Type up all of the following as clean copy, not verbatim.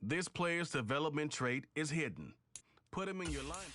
This player's development trait is hidden. Put him in your line.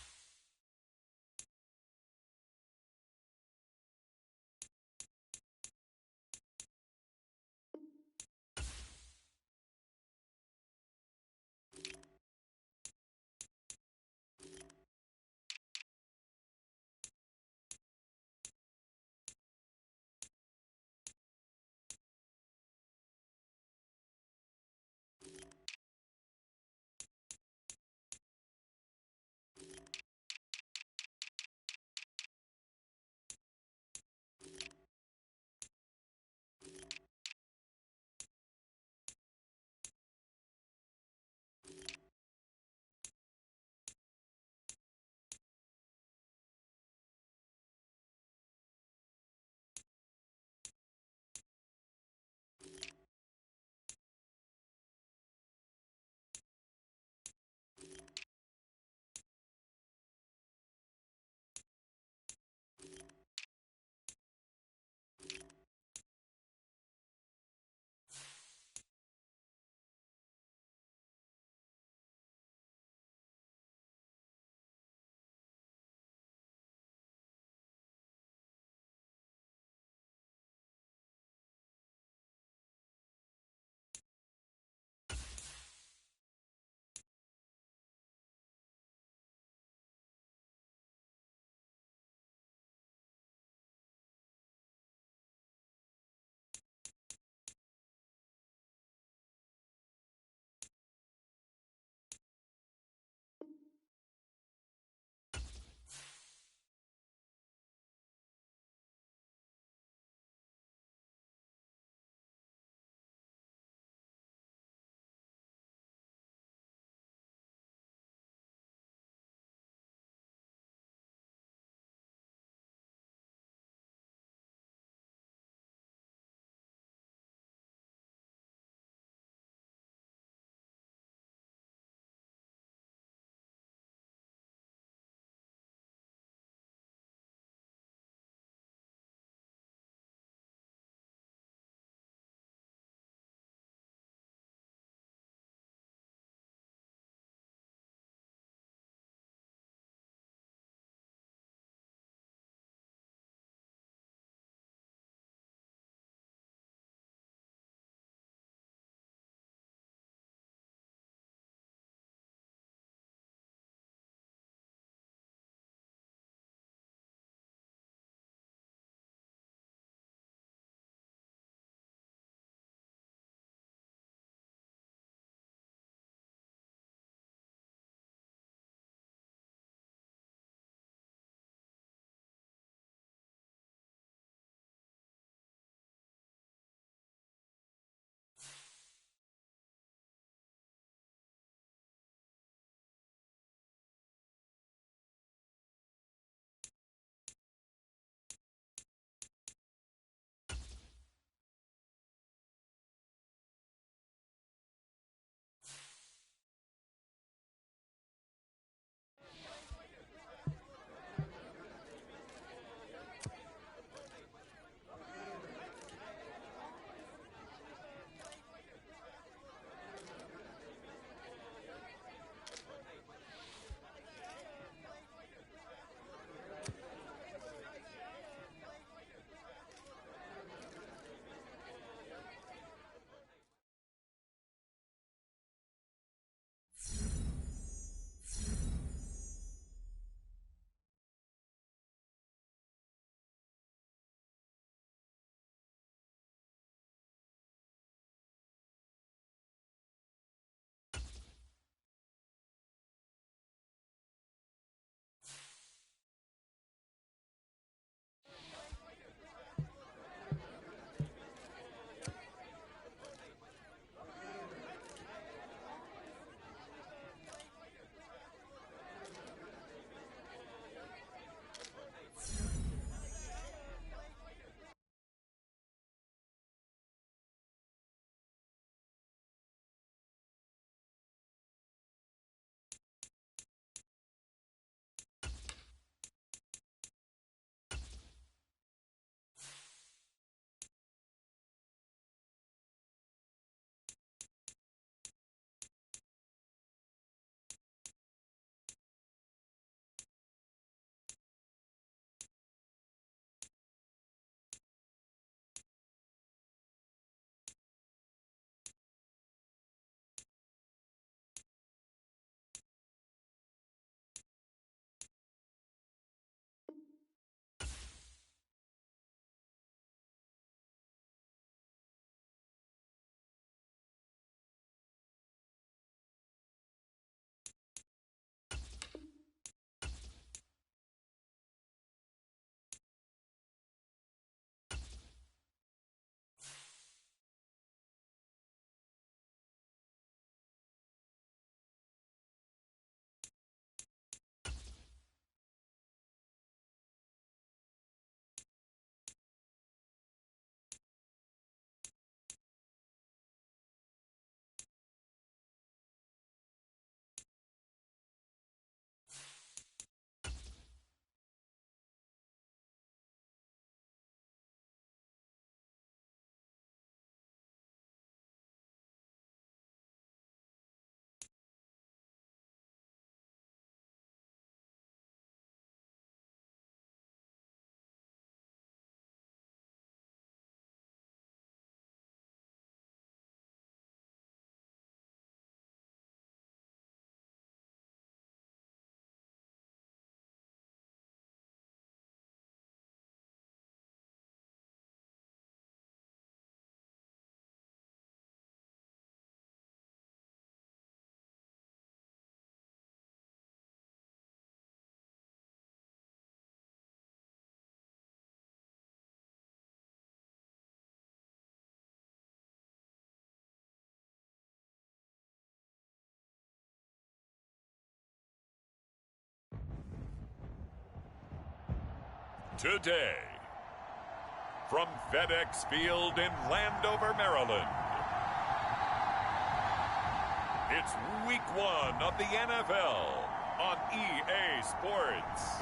Today, from FedEx Field in Landover, Maryland, it's Week 1 of the NFL on EA Sports.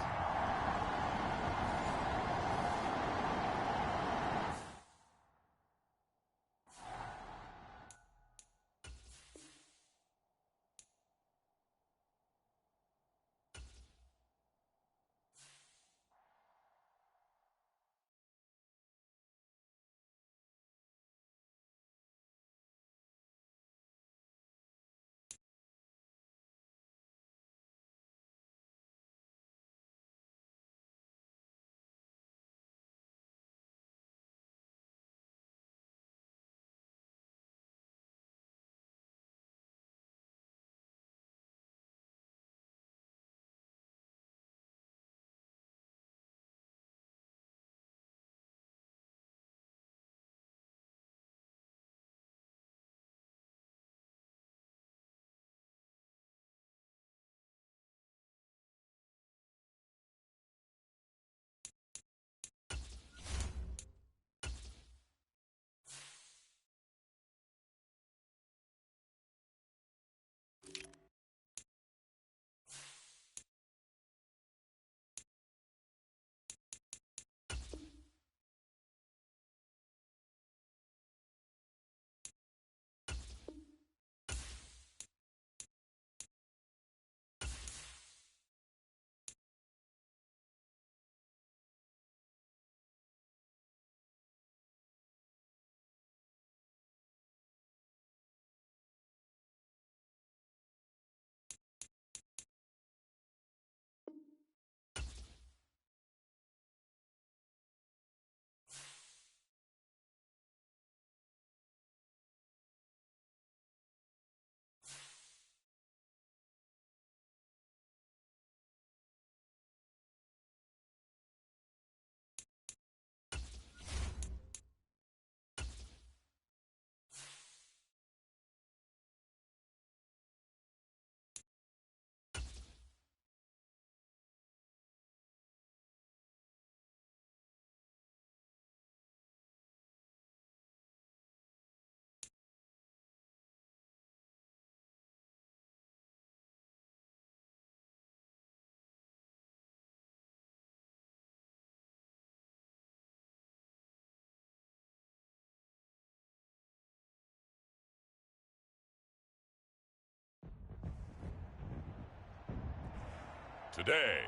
Today,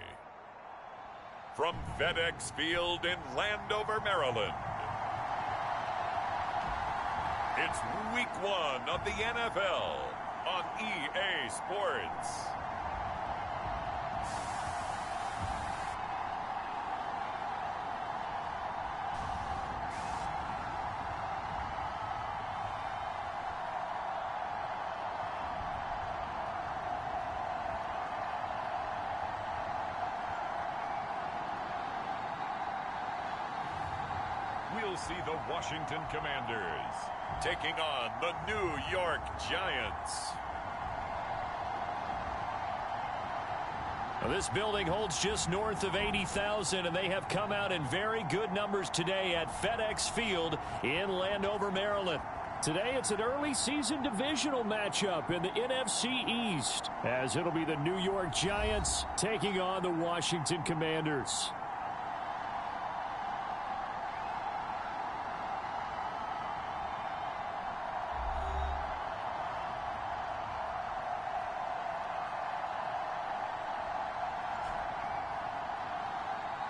from FedEx Field in Landover, Maryland, it's Week 1 of the NFL on EA Sports. We'll see the Washington Commanders taking on the New York Giants. Well, this building holds just north of 80,000, and they have come out in very good numbers today at FedEx Field in Landover, Maryland. Today, it's an early season divisional matchup in the NFC East, as it'll be the New York Giants taking on the Washington Commanders.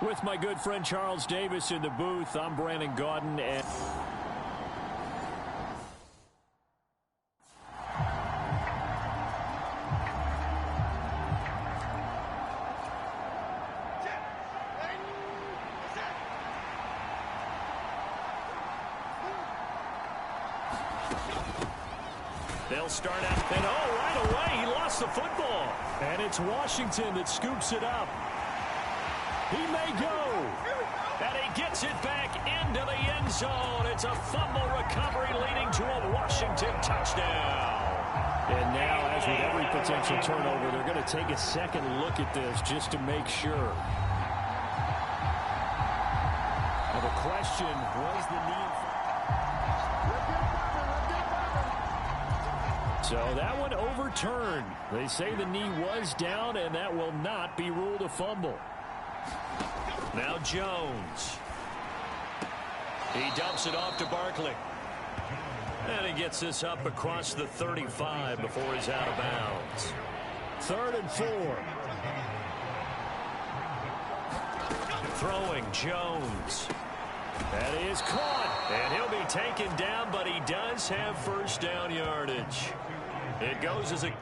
With my good friend Charles Davis in the booth, I'm Brandon Gaudin. And they'll start out, and right away, he lost the football. And it's Washington that scoops it up. He may go, and he gets it back into the end zone. It's a fumble recovery leading to a Washington touchdown. And now, as with every potential turnover, they're going to take a second look at this just to make sure. the question was the knee. So that one overturned. They say the knee was down, and that will not be ruled a fumble. Now Jones. He dumps it off to Barkley. And he gets this up across the 35 before he's out of bounds. 3rd and 4. Throwing Jones. That is caught. And he'll be taken down, but he does have first down yardage. It goes as a...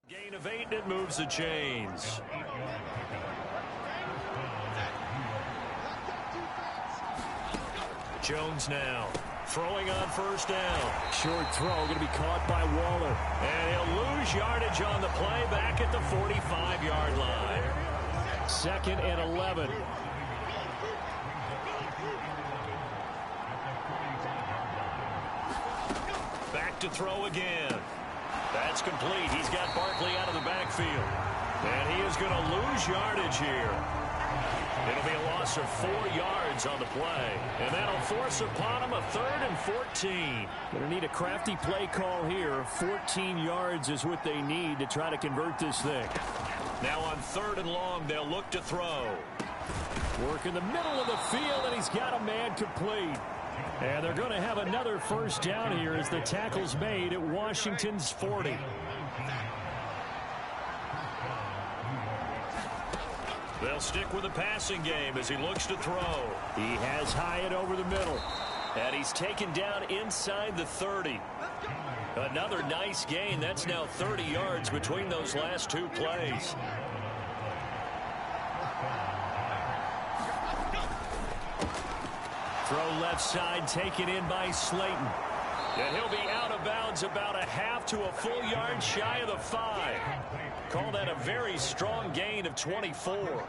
gain of 8, and it moves the chains. Jones now throwing on first down. Short throw going to be caught by Waller. And he'll lose yardage on the play back at the 45-yard line. 2nd and 11. Back to throw again. That's complete. He's got Barkley out of the backfield. And he is going to lose yardage here. It'll be a loss of 4 yards on the play. And that'll force upon him a 3rd and 14. Going to need a crafty play call here. 14 yards is what they need to try to convert this thing. Now on 3rd and long, they'll look to throw. Work in the middle of the field, and he's got a man complete. And they're going to have another first down here as the tackle's made at Washington's 40. They'll stick with the passing game as he looks to throw. He has Hyatt over the middle. And he's taken down inside the 30. Another nice gain. That's now 30 yards between those last 2 plays. Throw left side, taken in by Slayton. And he'll be out of bounds about a half to a full yard shy of the 5. Call that a very strong gain of 24.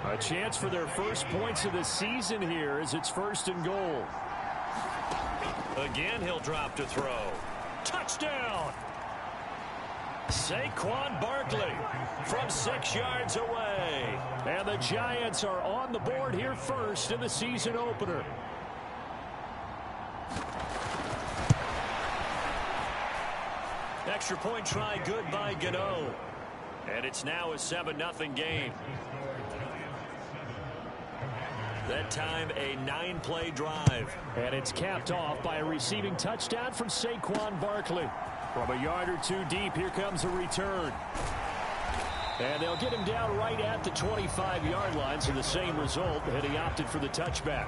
A chance for their first points of the season here as it's 1st and goal. Again, he'll drop to throw. Touchdown! Saquon Barkley from 6 yards away. And the Giants are on the board here first in the season opener. Extra point try good by Gano. And it's now a 7-0 game. That time a 9-play drive. And it's capped off by a receiving touchdown from Saquon Barkley. From a yard or 2 deep, here comes a return. And they'll get him down right at the 25-yard line, so the same result, and he opted for the touchback.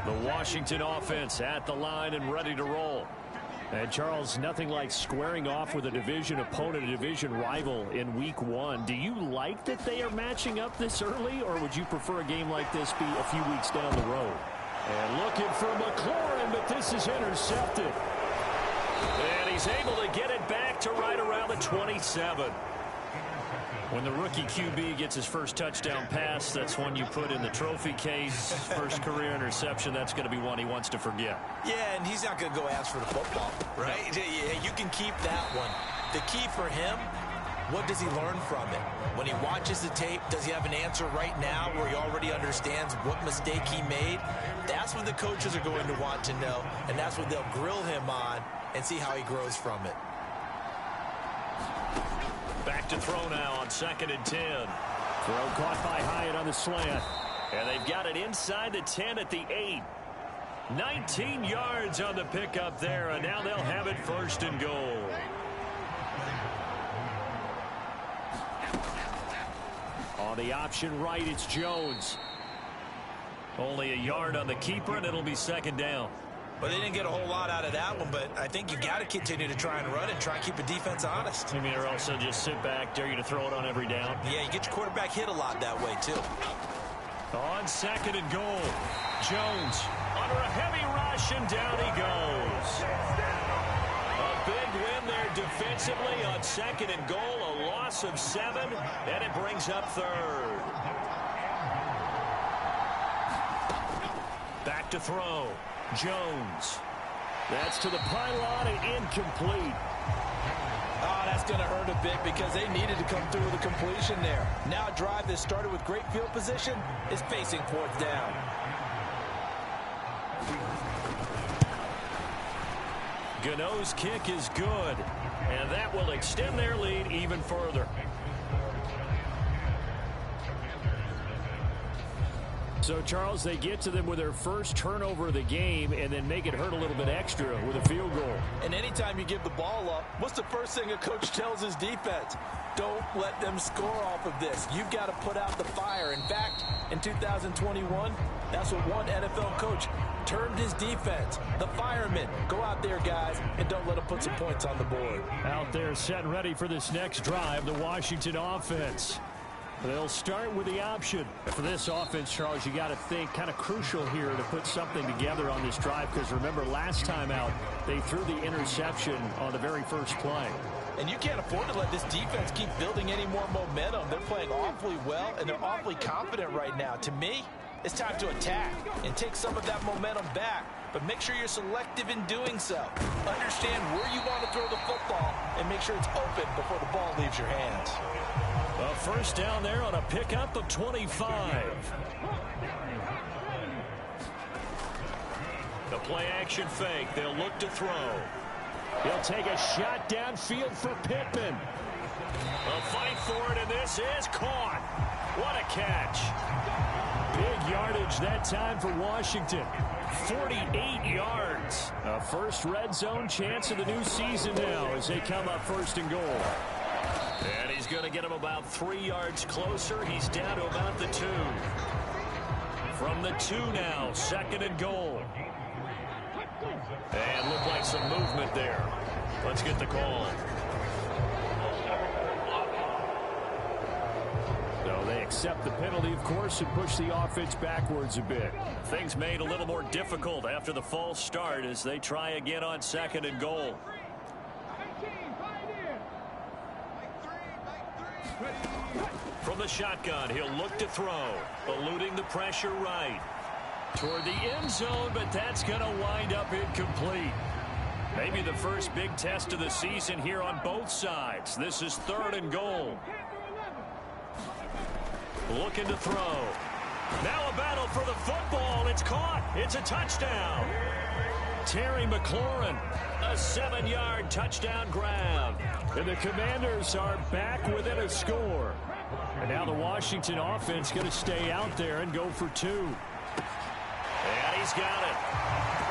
The Washington offense at the line and ready to roll. And, Charles, nothing like squaring off with a division opponent, a division rival in Week 1. Do you like that they are matching up this early, or would you prefer a game like this be a few weeks down the road? And looking for McLaurin, but this is intercepted. And he's able to get it back to right around the 27. When the rookie QB gets his first touchdown pass, that's one you put in the trophy case. First career interception, that's going to be one he wants to forget. Yeah, and he's not going to go ask for the football, right? Yeah, you can keep that one. The key for him, what does he learn from it? When he watches the tape, does he have an answer right now where he already understands what mistake he made? That's what the coaches are going to want to know, and that's what they'll grill him on and see how he grows from it. Back to throw now on 2nd and 10. Throw caught by Hyatt on the slant. And they've got it inside the 10 at the 8. 19 yards on the pickup there, and now they'll have it 1st and goal. On the option right, it's Jones. Only a yard on the keeper, and it'll be 2nd down. But they didn't get a whole lot out of that one, but I think you got to continue to try and run and try and keep the defense honest. You mean, or also just sit back, dare you to throw it on every down? Yeah, you get your quarterback hit a lot that way, too. On 2nd and goal, Jones under a heavy rush, and down he goes. A big win there defensively on 2nd and goal, a loss of 7, and it brings up 3rd. Back to throw. Jones. That's to the pylon and incomplete. Oh, that's going to hurt a bit because they needed to come through with a completion there. Now a drive that started with great field position is facing fourth down. Gano's kick is good, and that will extend their lead even further. So, Charles, they get to them with their first turnover of the game and then make it hurt a little bit extra with a field goal. And anytime you give the ball up, what's the first thing a coach tells his defense? Don't let them score off of this. You've got to put out the fire. In fact, in 2021, that's what one NFL coach termed his defense. The firemen. Go out there, guys, and don't let them put some points on the board. Out there set and ready for this next drive, the Washington offense. They'll start with the option. For this offense, Charles, you got to think kind of crucial here to put something together on this drive because remember last time out they threw the interception on the very first play. And you can't afford to let this defense keep building any more momentum. They're playing awfully well and they're awfully confident right now. To me, it's time to attack and take some of that momentum back. But make sure you're selective in doing so. Understand where you want to throw the football and make sure it's open before the ball leaves your hands. A first down there on a pickup of 25. The play action fake. They'll look to throw. He'll take a shot downfield for Pittman. A fight for it, and this is caught. What a catch. Big yardage that time for Washington. 48 yards. A first red zone chance of the new season now as they come up first and goal. And he's going to get him about 3 yards closer. He's down to about the 2. From the 2 now, second and goal. And looked like some movement there. Let's get the call. So they accept the penalty, of course, and push the offense backwards a bit. Things made a little more difficult after the false start as they try again on second and goal. From the shotgun, he'll look to throw, eluding the pressure right. Toward the end zone, but that's going to wind up incomplete. Maybe the first big test of the season here on both sides. This is third and goal. Looking to throw. Now a battle for the football. It's caught. It's a touchdown. Terry McLaurin, a 7-yard touchdown grab. And the Commanders are back within a score. And now the Washington offense going to stay out there and go for 2. And he's got it.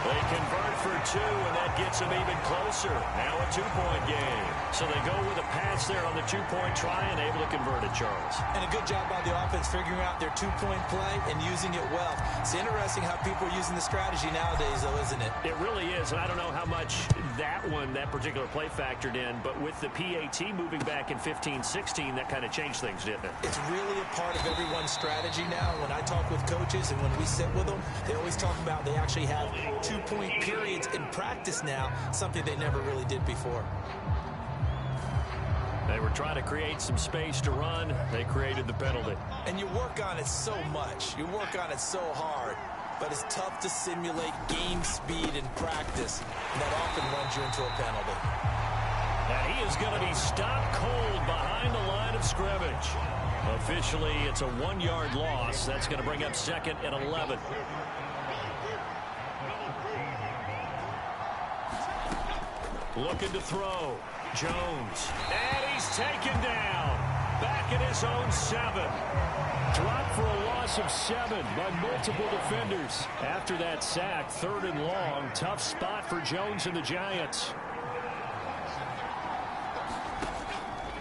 They convert for 2, and that gets them even closer. Now a 2-point game. So they go with a pass there on the 2-point try and able to convert it, Charles. And a good job by the offense figuring out their 2-point play and using it well. It's interesting how people are using the strategy nowadays, though, isn't it? It really is, and I don't know how much that particular play factored in, but with the PAT moving back in 15-16, that kind of changed things, didn't it? It's really a part of everyone's strategy now. When I talk with coaches and when we sit with them, they always talk about they actually have 2-point periods in practice now, something they never really did before. They were trying to create some space to run. They created the penalty. And you work on it so much. You work on it so hard. But it's tough to simulate game speed in practice. And that often runs you into a penalty. And he is going to be stopped cold behind the line of scrimmage. Officially, it's a 1-yard loss. That's going to bring up second and 11. Looking to throw. Jones. And he's taken down. Back at his own 7. Dropped for a loss of 7 by multiple defenders. After that sack, third and long. Tough spot for Jones and the Giants.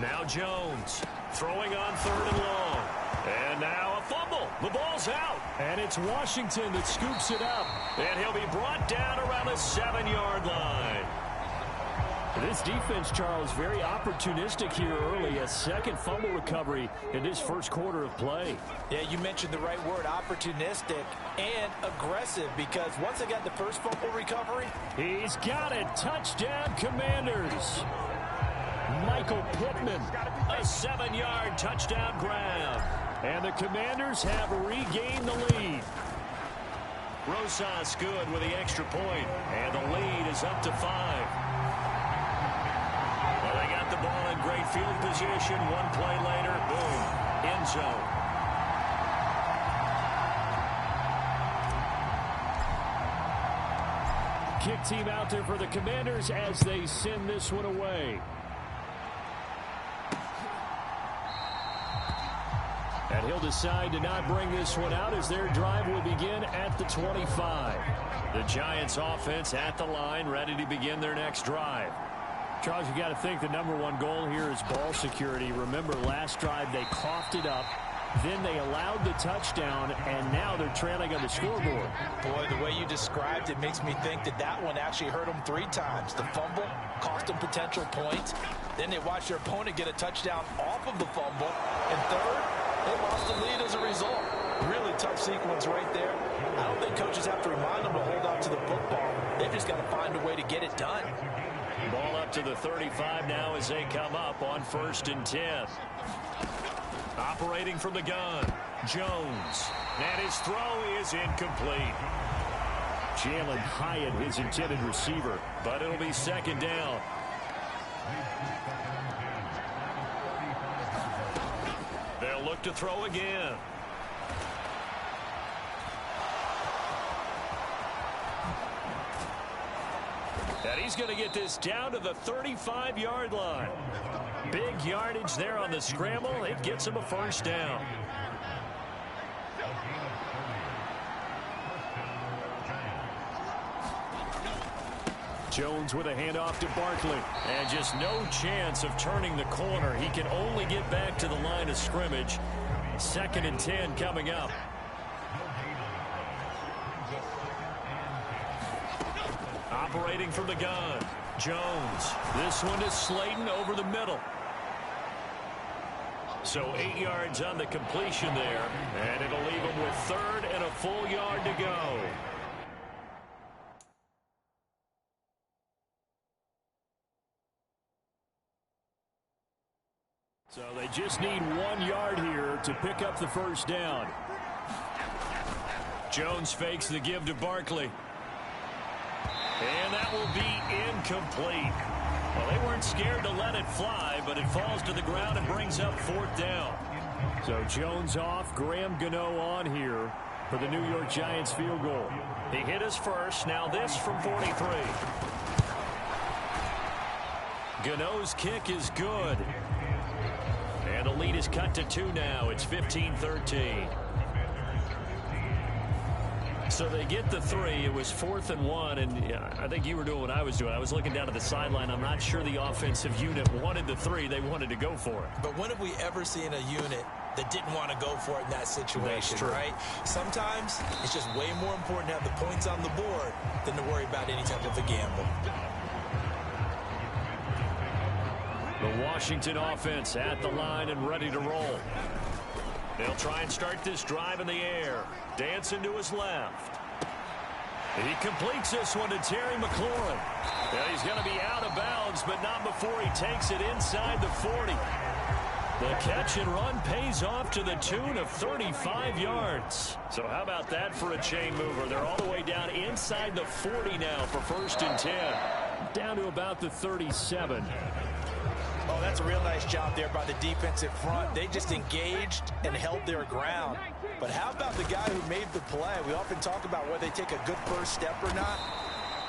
Now Jones throwing on third and long. And now a fumble. The ball's out. And it's Washington that scoops it up. And he'll be brought down around the 7-yard line. This defense, Charles, very opportunistic here early. A second fumble recovery in this first quarter of play. Yeah, you mentioned the right word, opportunistic and aggressive, because once they got the first fumble recovery, he's got it. Touchdown, Commanders. Michael Pittman, a 7-yard touchdown grab. And the Commanders have regained the lead. Rosas good with the extra point, and the lead is up to 5. Well, they got the ball in great field position. One play later, boom, end zone. Kick team out there for the Commanders as they send this one away. And he'll decide to not bring this one out as their drive will begin at the 25. The Giants offense at the line, ready to begin their next drive. Charles, you got to think the #1 goal here is ball security. Remember, last drive they coughed it up. Then they allowed the touchdown, and now they're trailing on the scoreboard. Boy, the way you described it makes me think that that one actually hurt them 3 times. The fumble cost them potential points. Then they watched their opponent get a touchdown off of the fumble. And third, they lost the lead as a result. Really tough sequence right there. I don't think coaches have to remind them to hold on to the football. They've just got to find a way to get it done. Ball up to the 35 now as they come up on 1st and 10. Operating from the gun, Jones. And his throw is incomplete. Jalen Hyatt, his intended receiver, but it'll be 2nd down. They'll look to throw again. And he's going to get this down to the 35-yard line. Big yardage there on the scramble. It gets him a 1st down. Jones with a handoff to Barkley. And just no chance of turning the corner. He can only get back to the line of scrimmage. 2nd and 10 coming up. Operating from the gun, Jones. This one is Slayton over the middle. So 8 yards on the completion there, and it'll leave him with 3rd and a full yard to go. So they just need 1 yard here to pick up the 1st down. Jones fakes the give to Barkley. And that will be incomplete. Well, they weren't scared to let it fly, but it falls to the ground and brings up 4th down. So Jones off, Graham Gano on here for the New York Giants field goal. He hit his first, now this from 43. Gano's kick is good. And the lead is cut to 2 now. It's 15-13. So they get the 3. It was 4th and 1, and I think you were doing what I was doing. I was looking down at the sideline. I'm not sure the offensive unit wanted the 3. They wanted to go for it. But when have we ever seen a unit that didn't want to go for it in that situation, right? Sometimes it's just way more important to have the points on the board than to worry about any type of a gamble. The Washington offense at the line and ready to roll. They'll try and start this drive in the air. Dancing to his left. He completes this one to Terry McLaurin. And he's going to be out of bounds, but not before he takes it inside the 40. The catch and run pays off to the tune of 35 yards. So how about that for a chain mover? They're all the way down inside the 40 now for 1st and 10. Down to about the 37. Oh, that's a real nice job there by the defensive front. They just engaged and held their ground. But how about the guy who made the play? We often talk about whether they take a good first step or not.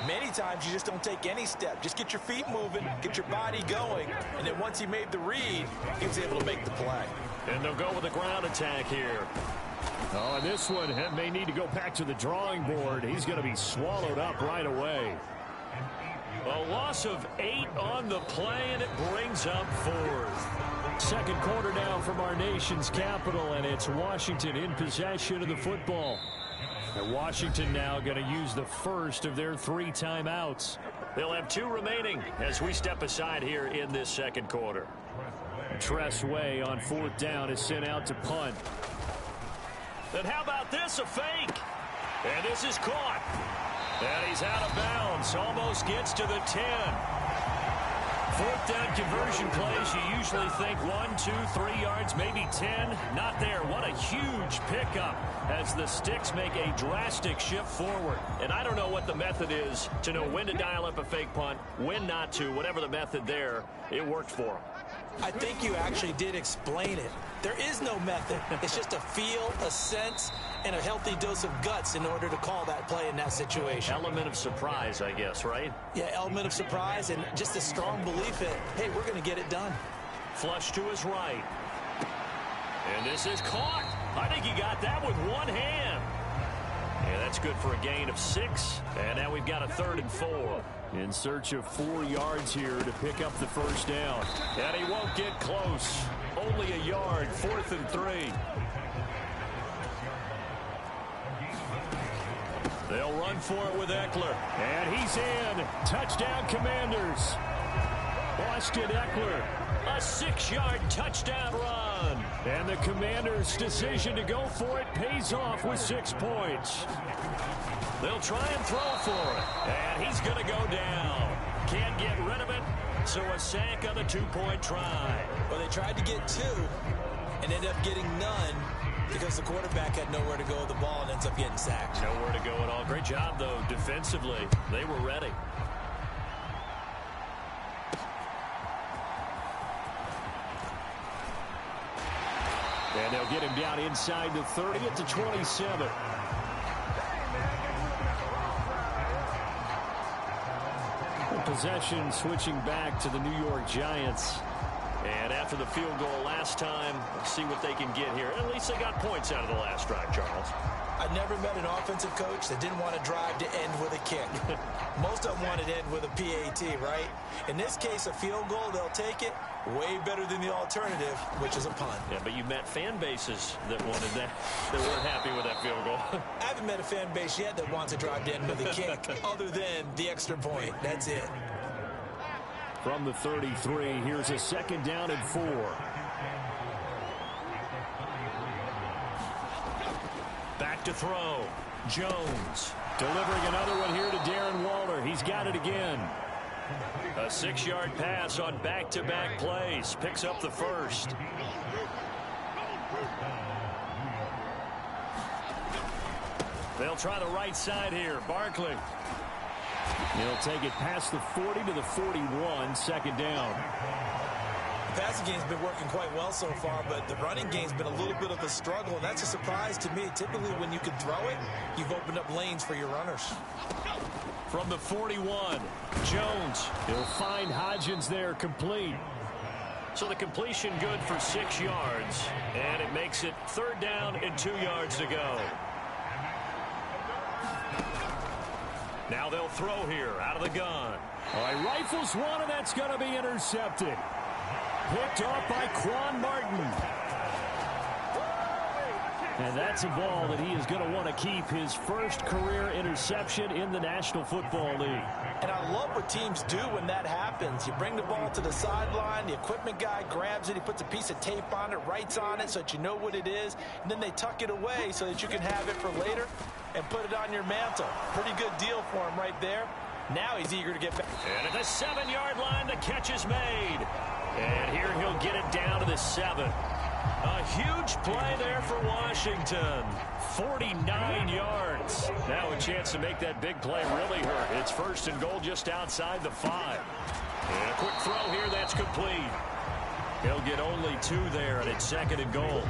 Many times you just don't take any step. Just get your feet moving, get your body going, and then once he made the read, he was able to make the play. And they'll go with a ground attack here. Oh, and this one may need to go back to the drawing board. He's going to be swallowed up right away. A loss of 8 on the play, and it brings up 4th. Second quarter now from our nation's capital, and it's Washington in possession of the football. And Washington now going to use the first of their 3 timeouts. They'll have 2 remaining as we step aside here in this second quarter. Tress Way on 4th down is sent out to punt. Then how about this, a fake? And this is caught. And he's out of bounds, almost gets to the 10. Fourth down conversion plays, you usually think 1, 2, 3 yards, maybe 10. Not there. What a huge pickup as the Sticks make a drastic shift forward. And I don't know what the method is to know when to dial up a fake punt, when not to. Whatever the method there, it worked for them. I think you actually did explain it. There is no method. It's just a feel, a sense, and a healthy dose of guts in order to call that play in that situation. Element of surprise, I guess, right? Yeah, element of surprise and just a strong belief that, hey, we're going to get it done. Flush to his right. And this is caught. I think he got that with one hand. Yeah, that's good for a gain of 6. And now we've got a 3rd and 4. In search of 4 yards here to pick up the first down. And he won't get close. Only a yard, 4th and 3. They'll run for it with Eckler. And he's in. Touchdown, Commanders. Austin Eckler. A 6-yard touchdown run. And the Commanders' decision to go for it pays off with 6 points. They'll try and throw for it. And he's going to go down. Can't get rid of it. So a sack on the 2-point try. Well, they tried to get 2 and ended up getting none because the quarterback had nowhere to go with the ball and ends up getting sacked. Nowhere to go at all. Great job, though, defensively. They were ready. And they'll get him down inside the 30 at the 27. Possession switching back to the New York Giants. And after the field goal last time, let's see what they can get here. At least they got points out of the last drive, Charles. I never met an offensive coach that didn't want to drive to end with a kick. Most of them wanted to end with a PAT, right? In this case, a field goal, they'll take it. Way better than the alternative, which is a punt. Yeah, but you met fan bases that wanted that, that weren't happy with that field goal. I haven't met a fan base yet that wants to drive to end with a kick, other than the extra point. That's it. From the 33, here's a 2nd down and 4. Back to throw. Jones delivering another one here to Darren Waller. He's got it again. A 6-yard pass on back-to-back plays. Picks up the first. They'll try the right side here. Barkley. He'll take it past the 40 to the 41. 2nd down. The passing game's been working quite well so far, but the running game's been a little bit of a struggle, and that's a surprise to me. Typically, when you can throw it, you've opened up lanes for your runners. From the 41, Jones. He'll find Hodgins there, complete. So the completion good for 6 yards, and it makes it 3rd down and 2 yards to go. Now they'll throw here out of the gun. All right, rifles one, and that's going to be intercepted. Picked off by Quan Martin. And that's a ball that he is going to want to keep, his first career interception in the National Football League. And I love what teams do when that happens. You bring the ball to the sideline, the equipment guy grabs it, he puts a piece of tape on it, writes on it so that you know what it is, and then they tuck it away so that you can have it for later and put it on your mantle. Pretty good deal for him right there. Now he's eager to get back. And at the 7-yard line, the catch is made. And here he'll get it down to the 7. A huge play there for Washington. 49 yards. Now a chance to make that big play really hurt. It's 1st and goal just outside the 5. And a quick throw here, that's complete. He'll get only 2 there, and it's 2nd and goal.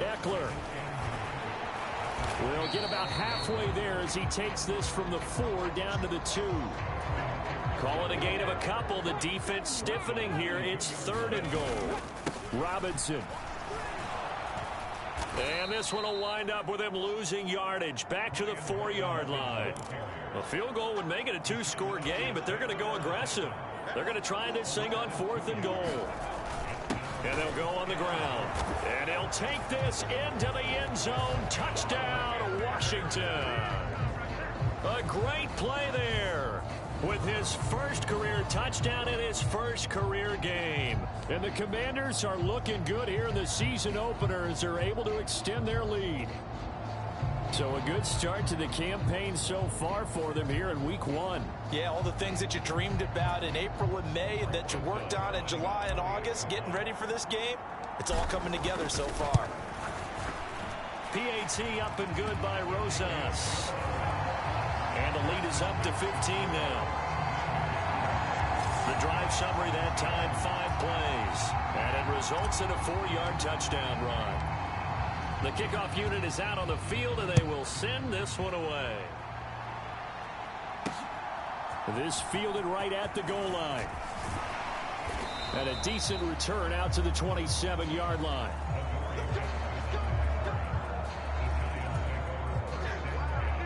Eckler will get about halfway there as he takes this from the 4 down to the 2. Call it a gain of a couple. The defense stiffening here. It's 3rd and goal. Robinson. And this one will wind up with him losing yardage. Back to the 4-yard line. A field goal would make it a 2-score game, but they're going to go aggressive. They're going to try this thing on 4th and goal. And they'll go on the ground. And he'll take this into the end zone. Touchdown, Washington. A great play there with his first career touchdown in his first career game. And the Commanders are looking good here in the season opener as they're able to extend their lead. So a good start to the campaign so far for them here in week 1. Yeah, all the things that you dreamed about in April and May and that you worked on in July and August, getting ready for this game, it's all coming together so far. PAT up and good by Rosas. And the lead is up to 15 now. The drive summary that time, 5 plays. And it results in a 4-yard touchdown run. The kickoff unit is out on the field, and they will send this one away. This fielded right at the goal line. And a decent return out to the 27-yard line.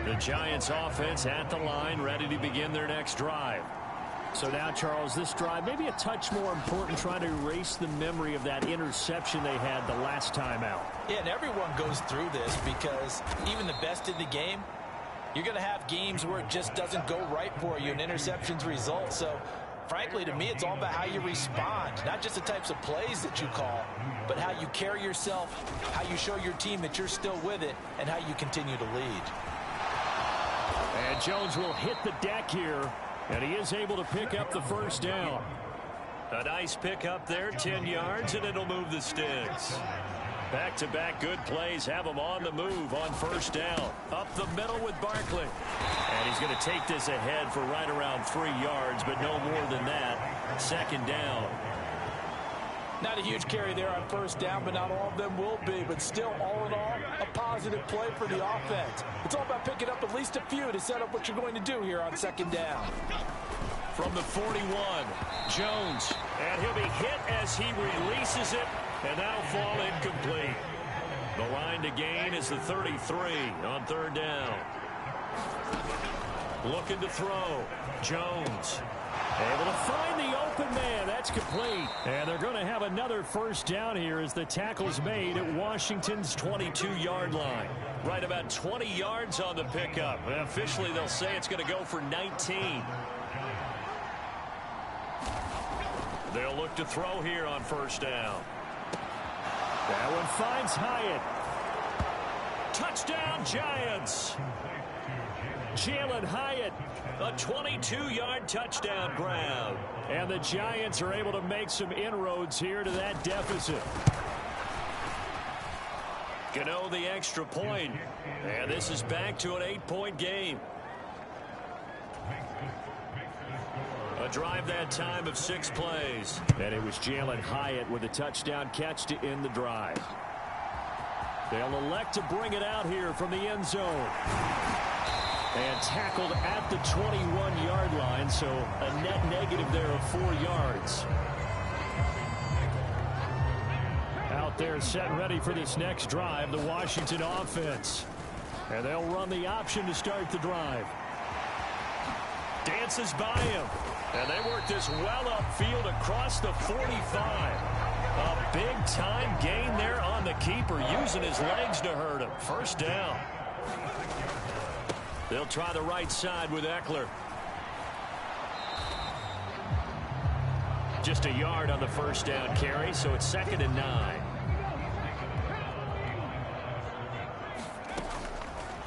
The Giants offense at the line, ready to begin their next drive. So now, Charles, this drive maybe a touch more important, trying to erase the memory of that interception they had the last time out. Yeah, and everyone goes through this because even the best in the game, you're going to have games where it just doesn't go right for you and interceptions result. So, frankly, to me, it's all about how you respond, not just the types of plays that you call, but how you carry yourself, how you show your team that you're still with it, and how you continue to lead. And Jones will hit the deck here. And he is able to pick up the first down. A nice pick up there, 10 yards, and it'll move the sticks. Back-to-back good plays have him on the move on first down. Up the middle with Barkley. And he's going to take this ahead for right around 3 yards, but no more than that. Second down. Not a huge carry there on first down, but not all of them will be. But still, all in all, a positive play for the offense. It's all about picking up at least a few to set up what you're going to do here on second down. From the 41, Jones. And he'll be hit as he releases it, and that'll fall incomplete. The line to gain is the 33 on third down. Looking to throw. Jones. Able to find the open man. That's complete. And they're going to have another first down here as the tackle's made at Washington's 22-yard line. Right about 20 yards on the pickup. And officially, they'll say it's going to go for 19. They'll look to throw here on first down. That one finds Hyatt. Touchdown, Giants. Jalen Hyatt, a 22-yard touchdown grab. And the Giants are able to make some inroads here to that deficit. Gano the extra point. And this is back to an 8-point game. A drive that time of 6 plays. And it was Jalen Hyatt with a touchdown catch to end the drive. They'll elect to bring it out here from the end zone. And tackled at the 21-yard line, so a net negative there of 4 yards. Out there set and ready for this next drive, the Washington offense. And they'll run the option to start the drive. Dances by him. And they work this well upfield across the 45. A big-time gain there on the keeper, using his legs to hurt him. First down. They'll try the right side with Eckler. Just a yard on the first down carry, so it's 2nd and 9.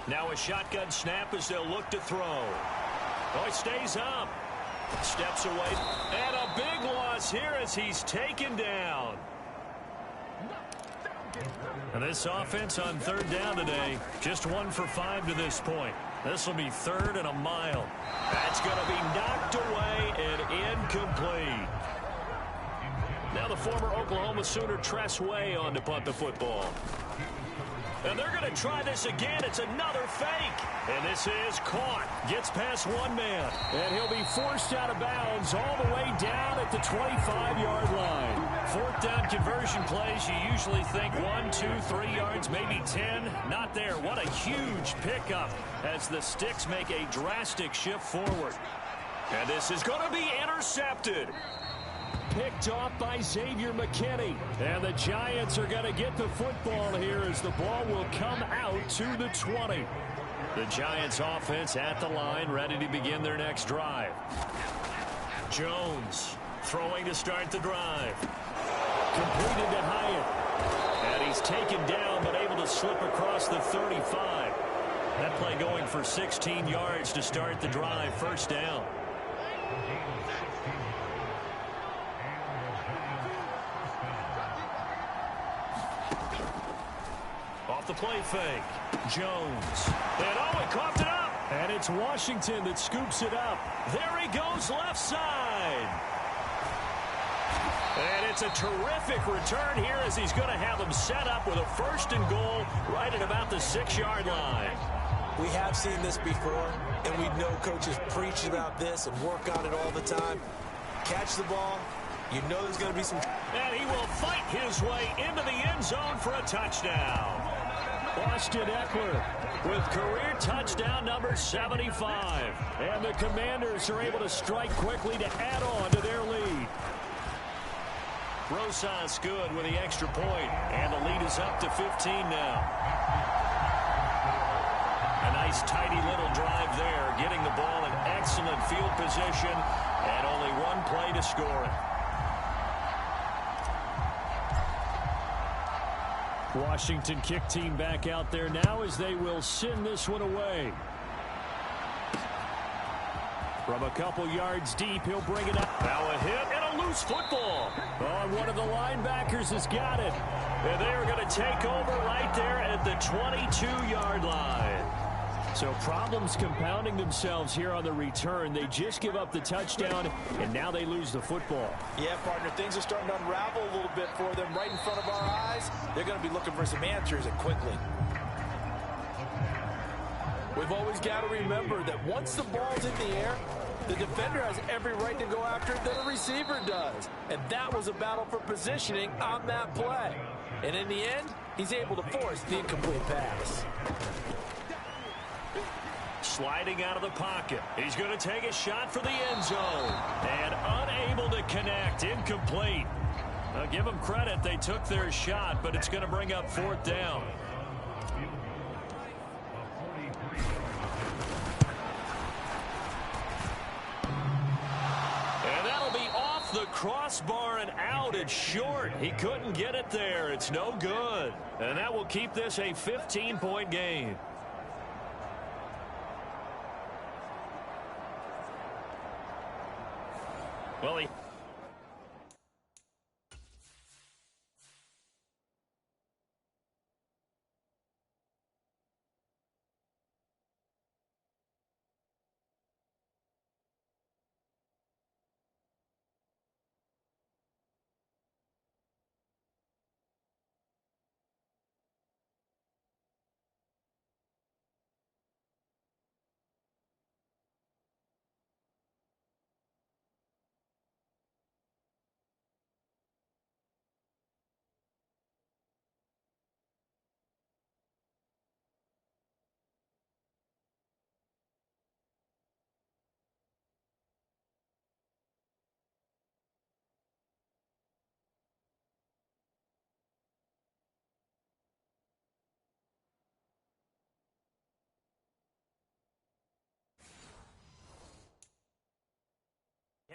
Now a shotgun snap as they'll look to throw. Oh, he stays up. Steps away. And a big loss here as he's taken down. And this offense on third down today, just 1 for 5 to this point. This will be 3rd and a mile. That's going to be knocked away and incomplete. Now the former Oklahoma Sooner Tress Way on to punt the football. And they're going to try this again. It's another fake. And this is caught. Gets past one man. And he'll be forced out of bounds all the way down at the 25-yard line. 4th down conversion plays, you usually think 1, 2, 3 yards, maybe 10. Not there. What a huge pickup as the Sticks make a drastic shift forward. And this is going to be intercepted. Picked off by Xavier McKinney. And the Giants are going to get the football here as the ball will come out to the 20. The Giants offense at the line, ready to begin their next drive. Jones throwing to start the drive. Completed to Hyatt. And he's taken down but able to slip across the 35. That play going for 16 yards to start the drive. First down. Off the play fake. Jones. And he coughed it up. And it's Washington that scoops it up. There he goes left side. And it's a terrific return here as he's going to have them set up with a 1st and goal right at about the 6-yard line. We have seen this before, and we know coaches preach about this and work on it all the time. Catch the ball. You know there's going to be some... And he will fight his way into the end zone for a touchdown. Austin Eckler with career touchdown number 75. And the Commanders are able to strike quickly to add on to their lead. Rosas good with the extra point, and the lead is up to 15 now. A nice tidy little drive there, getting the ball in excellent field position, and only one play to score it. Washington kick team back out there now as they will send this one away. From a couple yards deep, he'll bring it up. Now a hit and a loose football. Oh, and one of the linebackers has got it. And they are going to take over right there at the 22-yard line. So problems compounding themselves here on the return. They just give up the touchdown, and now they lose the football. Yeah, partner, things are starting to unravel a little bit for them right in front of our eyes. They're going to be looking for some answers, and quickly. We've always got to remember that once the ball's in the air, the defender has every right to go after it that a receiver does. And that was a battle for positioning on that play. And in the end, he's able to force the incomplete pass. Sliding out of the pocket. He's going to take a shot for the end zone. And unable to connect. Incomplete. Now give them credit. They took their shot, but it's going to bring up 4th down. And that'll be off the crossbar and out. It's short. He couldn't get it there. It's no good. And that will keep this a 15-point game. Well, he...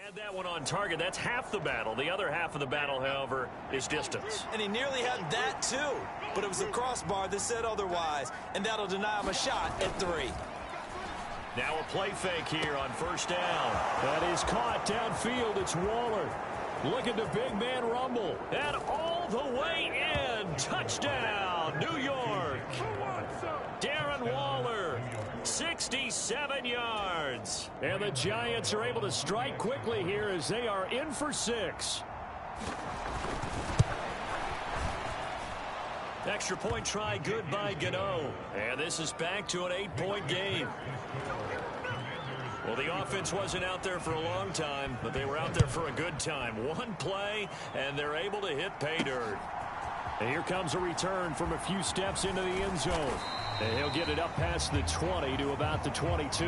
had that one on target. That's half the battle. The other half of the battle, however, is distance. And he nearly had that, too. But it was the crossbar that said otherwise. And that'll deny him a shot at 3. Now a play fake here on 1st down. That is caught downfield. It's Waller. Look at the big man rumble. And all the way in. Touchdown, New York. Darren Waller. 67 yards. And the Giants are able to strike quickly here as they are in for 6. Extra point try good by Gano. And this is back to an 8-point game. Well, the offense wasn't out there for a long time, but they were out there for a good time. One play, and they're able to hit pay dirt. And here comes a return from a few steps into the end zone. And he'll get it up past the 20 to about the 22.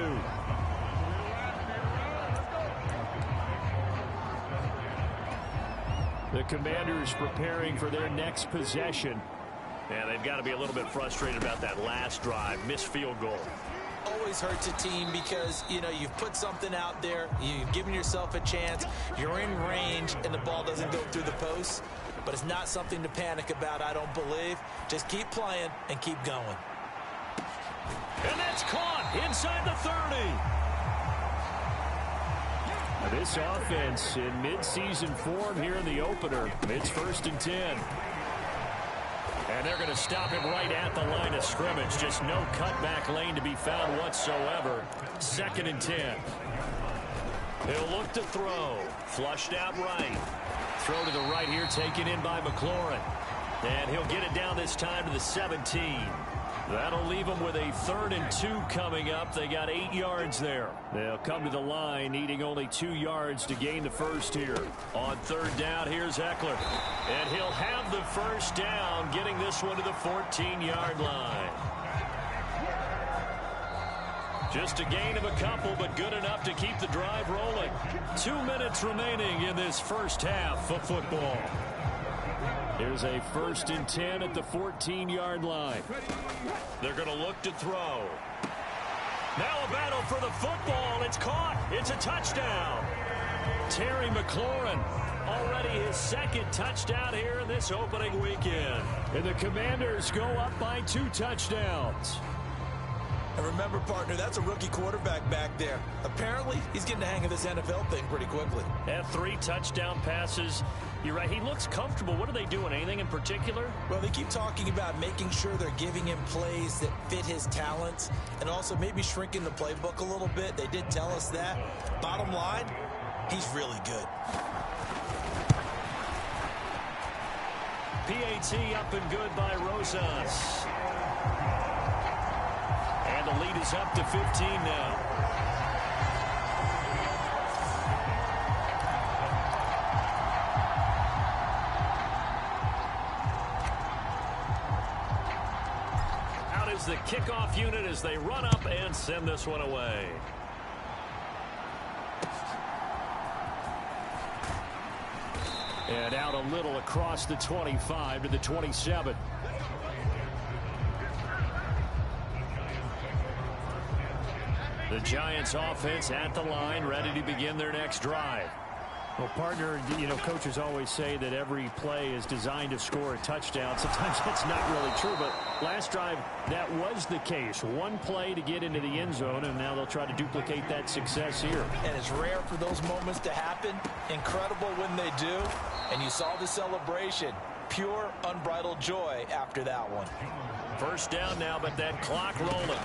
The Commanders preparing for their next possession. And they've got to be a little bit frustrated about that last drive. Missed field goal. Always hurts a team because, you know, you've put something out there. You've given yourself a chance. You're in range, and the ball doesn't go through the posts. But it's not something to panic about, I don't believe. Just keep playing and keep going. And that's caught inside the 30. Now this offense in midseason form here in the opener. It's 1st and 10. And they're going to stop him right at the line of scrimmage. Just no cutback lane to be found whatsoever. 2nd and 10. He'll look to throw. Flushed out right. Throw to the right here, taken in by McLaurin. And he'll get it down this time to the 17. That'll leave them with a 3rd and 2 coming up. They got 8 yards there. They'll come to the line, needing only 2 yards to gain the first here. On 3rd down, here's Eckler. And he'll have the first down, getting this one to the 14-yard line. Just a gain of a couple, but good enough to keep the drive rolling. 2 minutes remaining in this first half of football. Here's a 1st and 10 at the 14-yard line. They're going to look to throw. Now a battle for the football. It's caught. It's a touchdown. Terry McLaurin, already his 2nd touchdown here in this opening weekend. And the Commanders go up by 2 touchdowns. And remember, partner, that's a rookie quarterback back there. Apparently, he's getting the hang of this NFL thing pretty quickly. Had 3 touchdown passes. You're right, he looks comfortable. What are they doing? Anything in particular? Well, they keep talking about making sure they're giving him plays that fit his talents and also maybe shrinking the playbook a little bit. They did tell us that. Bottom line, he's really good. PAT up and good by Rosas. And the lead is up to 15 now. Out is the kickoff unit as they run up and send this one away. And out a little across the 25 to the 27. The Giants offense at the line, ready to begin their next drive. Well, partner, you know, coaches always say that every play is designed to score a touchdown. Sometimes that's not really true, but last drive, that was the case. One play to get into the end zone, and now they'll try to duplicate that success here. And it's rare for those moments to happen. Incredible when they do. And you saw the celebration. Pure, unbridled joy after that one. First down now, but that clock rolling.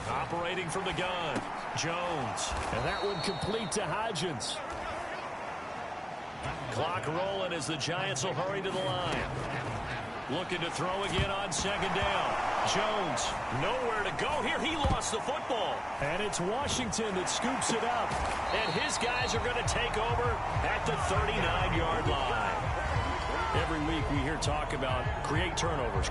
Operating from the gun, Jones. And that one complete to Hodgins. Clock rolling as the Giants will hurry to the line. Looking to throw again on 2nd down. Jones, nowhere to go here. He lost the football. And it's Washington that scoops it up. And his guys are going to take over at the 39-yard line. Every week we hear talk about create turnovers.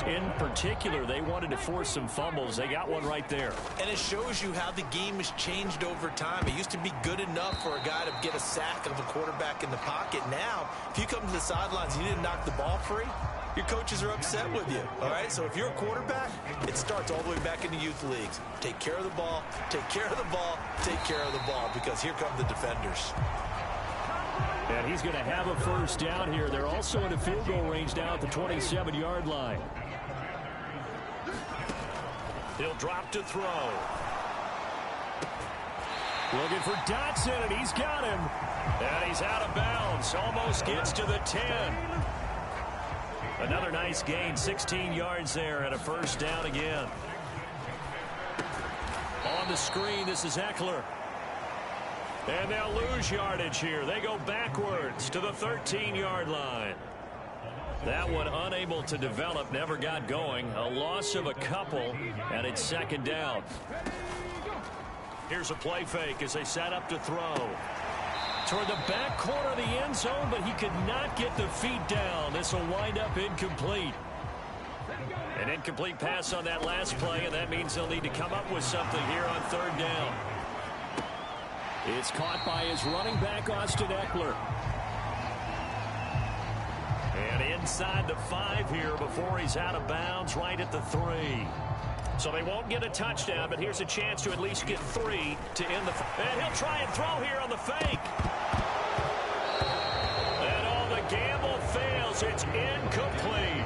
In particular, they wanted to force some fumbles. They got one right there. And it shows you how the game has changed over time. It used to be good enough for a guy to get a sack of a quarterback in the pocket. Now, if you come to the sidelines and you didn't knock the ball free, your coaches are upset with you. All right, so if you're a quarterback, it starts all the way back in the youth leagues. Take care of the ball, take care of the ball, take care of the ball, because here come the defenders. And he's going to have a first down here. They're also in a field goal range now at the 27-yard line. He'll drop to throw. Looking for Dotson, and he's got him. And he's out of bounds. Almost gets to the 10. Another nice gain, 16 yards there, and a first down again. On the screen, this is Eckler. And they'll lose yardage here. They go backwards to the 13-yard line. That one unable to develop, never got going. A loss of a couple, and it's 2nd down. Here's a play fake as they set up to throw. Toward the back corner of the end zone, but he could not get the feet down. This will wind up incomplete. An incomplete pass on that last play, and that means they'll need to come up with something here on 3rd down. It's caught by his running back, Austin Eckler. And inside the 5 here before he's out of bounds, right at the 3. So they won't get a touchdown, but here's a chance to at least get 3 to end the... And he'll try and throw here on the fake. And all the gamble fails. It's incomplete.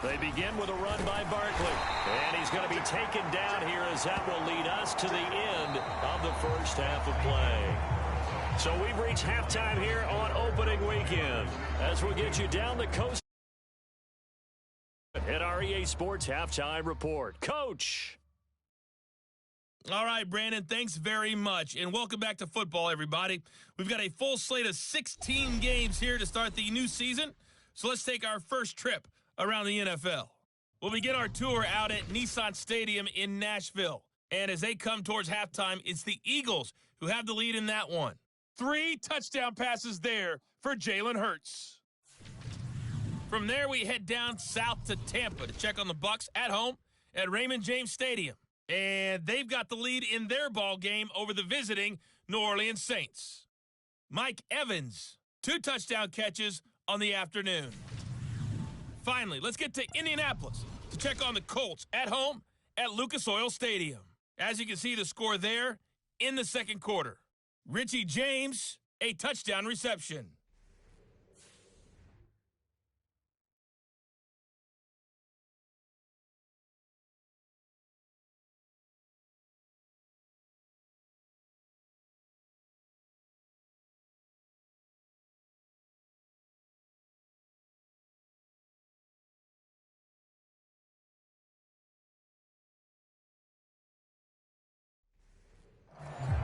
They begin with a run by Barkley. And he's going to be taken down here as that will lead us to the end of the first half of play. So we've reached halftime here on opening weekend as we'll get you down the coast at our EA Sports Halftime Report. Coach. All right, Brandon, thanks very much. And welcome back to football, everybody. We've got a full slate of 16 games here to start the new season. So let's take our first trip around the NFL. We'll begin our tour out at Nissan Stadium in Nashville. And as they come towards halftime, it's the Eagles who have the lead in that one. 3 touchdown passes there for Jalen Hurts. From there, we head down south to Tampa to check on the Bucs at home at Raymond James Stadium. And they've got the lead in their ball game over the visiting New Orleans Saints. Mike Evans, 2 touchdown catches on the afternoon. Finally, let's get to Indianapolis to check on the Colts at home at Lucas Oil Stadium. As you can see, the score there in the second quarter. Richie James, a touchdown reception.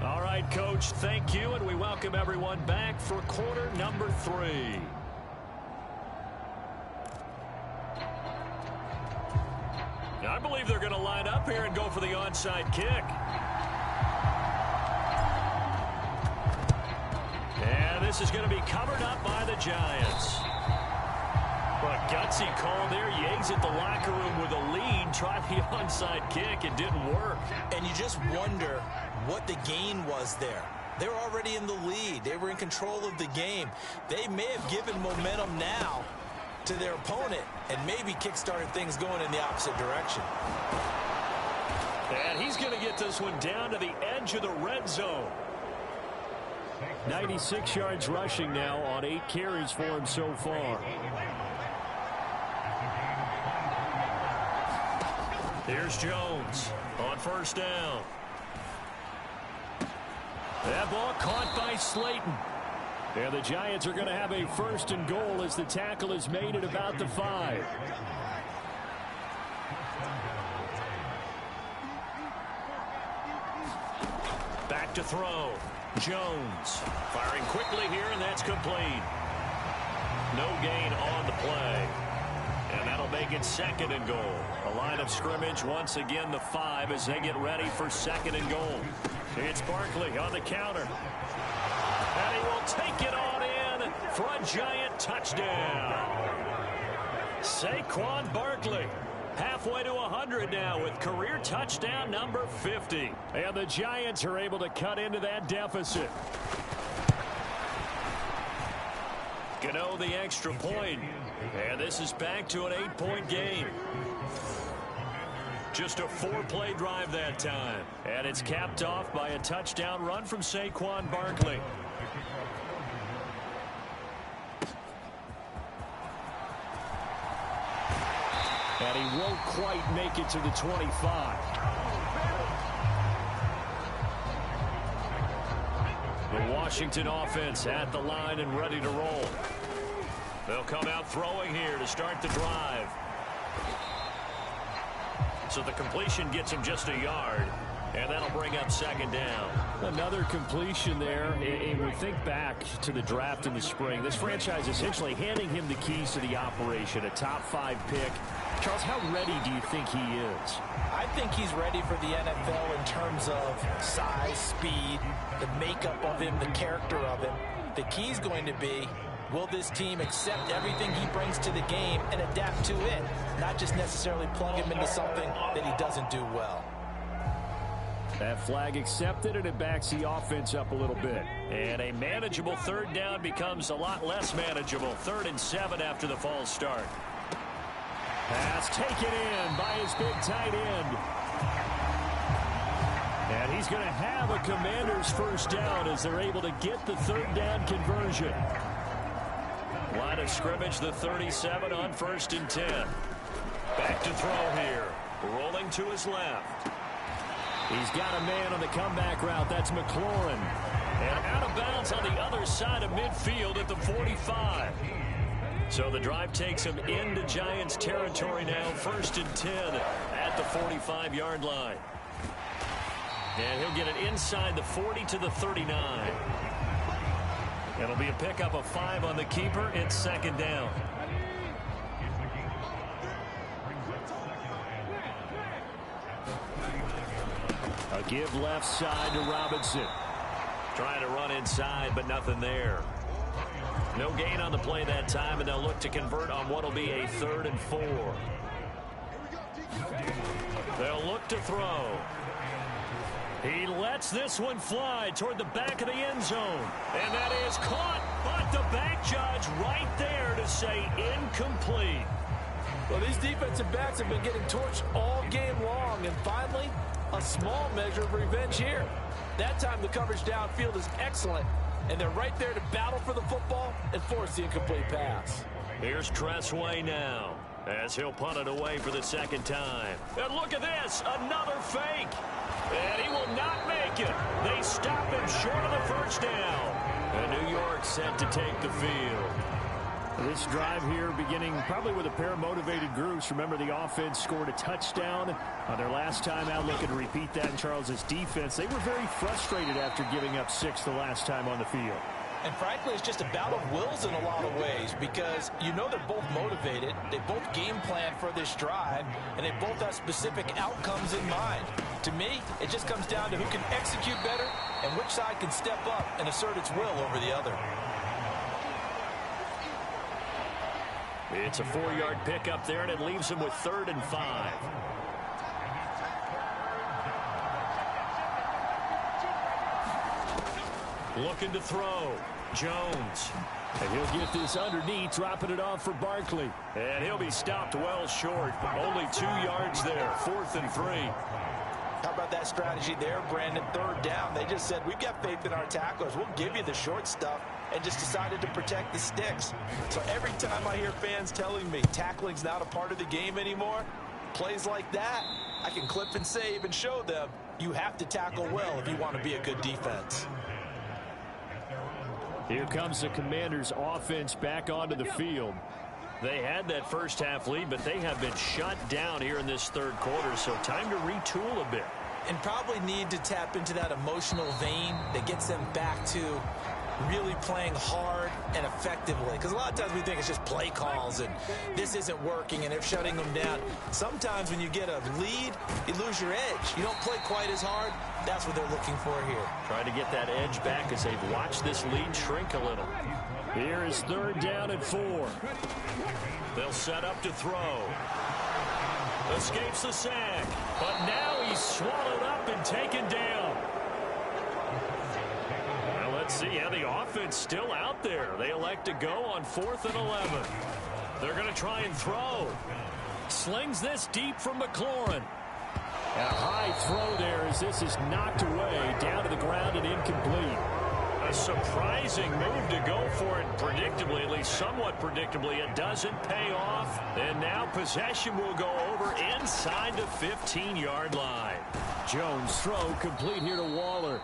All right, Coach, thank you, and we welcome everyone back for quarter number 3. I believe they're going to line up here and go for the onside kick. And this is going to be covered up by the Giants. But a gutsy call there. Yates at the locker room with a lead. Tried the onside kick. It didn't work. And you just wonder what the gain was there. They were already in the lead. They were in control of the game. They may have given momentum now to their opponent and maybe kick-started things going in the opposite direction. And he's going to get this one down to the edge of the red zone. 96 yards rushing now on 8 carries for him so far. Here's Jones on first down. That ball caught by Slayton. And the Giants are going to have a first and goal as the tackle is made at about the 5. Back to throw. Jones firing quickly here, and that's complete. No gain on the play. And that'll make it second and goal. A line of scrimmage once again the 5 as they get ready for second and goal. It's Barkley on the counter. And he will take it on in for a Giant touchdown. Saquon Barkley halfway to 100 now with career touchdown number 50. And the Giants are able to cut into that deficit. Gano the extra point. And this is back to an 8-point game. Just a 4-play drive that time. And it's capped off by a touchdown run from Saquon Barkley. And he won't quite make it to the 25. The Washington offense at the line and ready to roll. They'll come out throwing here to start the drive. So the completion gets him just a yard, and that'll bring up second down. Another completion there. And we think back to the draft in the spring. This franchise essentially handing him the keys to the operation, a top 5 pick. Charles, how ready do you think he is? I think he's ready for the NFL in terms of size, speed, the makeup of him, the character of him. The key's going to be, will this team accept everything he brings to the game and adapt to it, not just necessarily plug him into something that he doesn't do well. That flag accepted, and it backs the offense up a little bit. And a manageable third down becomes a lot less manageable. 3rd and 7 after the false start. Pass taken in by his big tight end. And he's going to have a Commander's first down as they're able to get the 3rd down conversion. Line of scrimmage, the 37 on 1st and 10. Back to throw here. Rolling to his left. He's got a man on the comeback route. That's McLaurin. And out of bounds on the other side of midfield at the 45. So the drive takes him into Giants territory now. 1st and 10 at the 45-yard line. And he'll get it inside the 40 to the 39. It'll be a pickup of 5 on the keeper. It's 2nd down. A give left side to Robinson. Trying to run inside, but nothing there. No gain on the play that time, and they'll look to convert on what will be a 3rd and 4. They'll look to throw. He lets this one fly toward the back of the end zone. And that is caught, but the back judge right there to say incomplete. Well, these defensive backs have been getting torched all game long, and finally, a small measure of revenge here. That time the coverage downfield is excellent, and they're right there to battle for the football and force the incomplete pass. Here's Tressway now, as he'll punt it away for the 2nd time. And look at this, another fake. And he will not make it. They stop him short of the 1st down. And New York set to take the field. This drive here beginning probably with a pair of motivated groups. Remember, the offense scored a touchdown on their last time out. Looking to repeat that in Charles's defense. They were very frustrated after giving up 6 the last time on the field. And frankly, it's just a battle of wills in a lot of ways, because you know they're both motivated. They both game plan for this drive, and they both have specific outcomes in mind. To me, it just comes down to who can execute better and which side can step up and assert its will over the other. It's a 4-yard pickup there, and it leaves him with 3rd and 5. Looking to throw. Jones. And he'll get this underneath, dropping it off for Barkley. And he'll be stopped well short. Only 2 yards there. 4th and 3. How about that strategy there, Brandon? 3rd down. They just said, we've got faith in our tacklers. We'll give you the short stuff, and just decided to protect the sticks. So every time I hear fans telling me tackling's not a part of the game anymore, plays like that, I can clip and save and show them you have to tackle well if you want to be a good defense. Here comes the Commanders' offense back onto the field. They had that first half lead, but they have been shut down here in this 3rd quarter, so time to retool a bit. And probably need to tap into that emotional vein that gets them back to really playing hard and effectively. Because a lot of times we think it's just play calls and this isn't working and they're shutting them down. Sometimes when you get a lead, you lose your edge. You don't play quite as hard. That's what they're looking for here. Trying to get that edge back as they've watched this lead shrink a little. Here is 3rd down and 4. They'll set up to throw. Escapes the sack. But now he's swallowed up and taken down. Well, let's see how the offense still out there. They elect to go on 4th and 11. They're going to try and throw. Slings this deep from McLaurin. A high throw there as this is knocked away, down to the ground and incomplete. A surprising move to go for it predictably, at least somewhat predictably. It doesn't pay off. And now possession will go over inside the 15-yard line. Jones' throw complete here to Waller.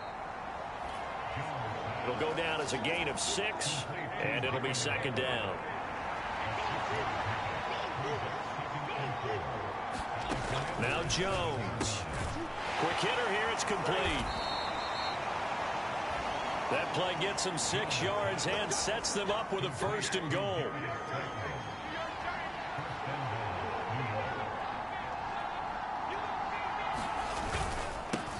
It'll go down as a gain of 6, and it'll be 2nd down. Now Jones. Quick hitter here, it's complete. That play gets them 6 yards and sets them up with a 1st and goal.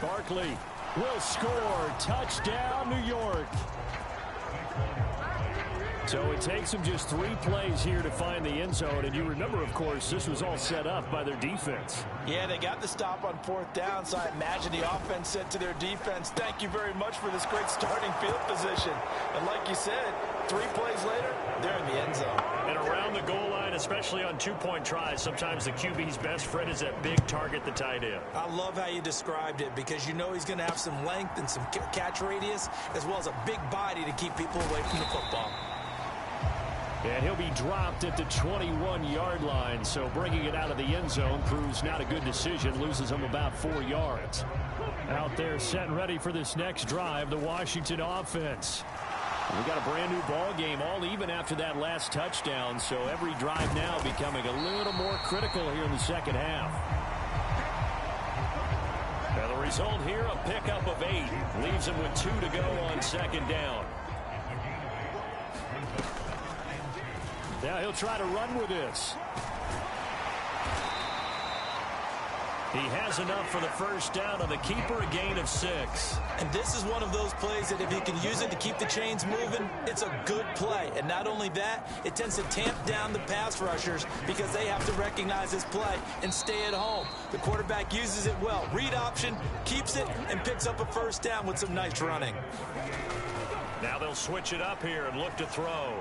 Barkley will score. Touchdown, New York. So it takes them just 3 plays here to find the end zone. And you remember, of course, this was all set up by their defense. Yeah, they got the stop on 4th down, so I imagine the offense said to their defense, thank you very much for this great starting field position. And like you said, 3 plays later, they're in the end zone. And around the goal line, especially on 2-point tries, sometimes the QB's best friend is that big target, the tight end. I love how you described it, because you know he's going to have some length and some catch radius, as well as a big body to keep people away from the football. And he'll be dropped at the 21-yard line. So bringing it out of the end zone proves not a good decision. Loses him about 4 yards. Out there set and ready for this next drive, the Washington offense. We got a brand new ball game, all even after that last touchdown. So every drive now becoming a little more critical here in the second half. Now the result here, a pickup of 8. Leaves him with 2 to go on second down. Now he'll try to run with this. He has enough for the first down on the keeper, a gain of 6. And this is one of those plays that if he can use it to keep the chains moving, it's a good play. And not only that, it tends to tamp down the pass rushers because they have to recognize this play and stay at home. The quarterback uses it well. Read option, keeps it, and picks up a first down with some nice running. Now they'll switch it up here and look to throw.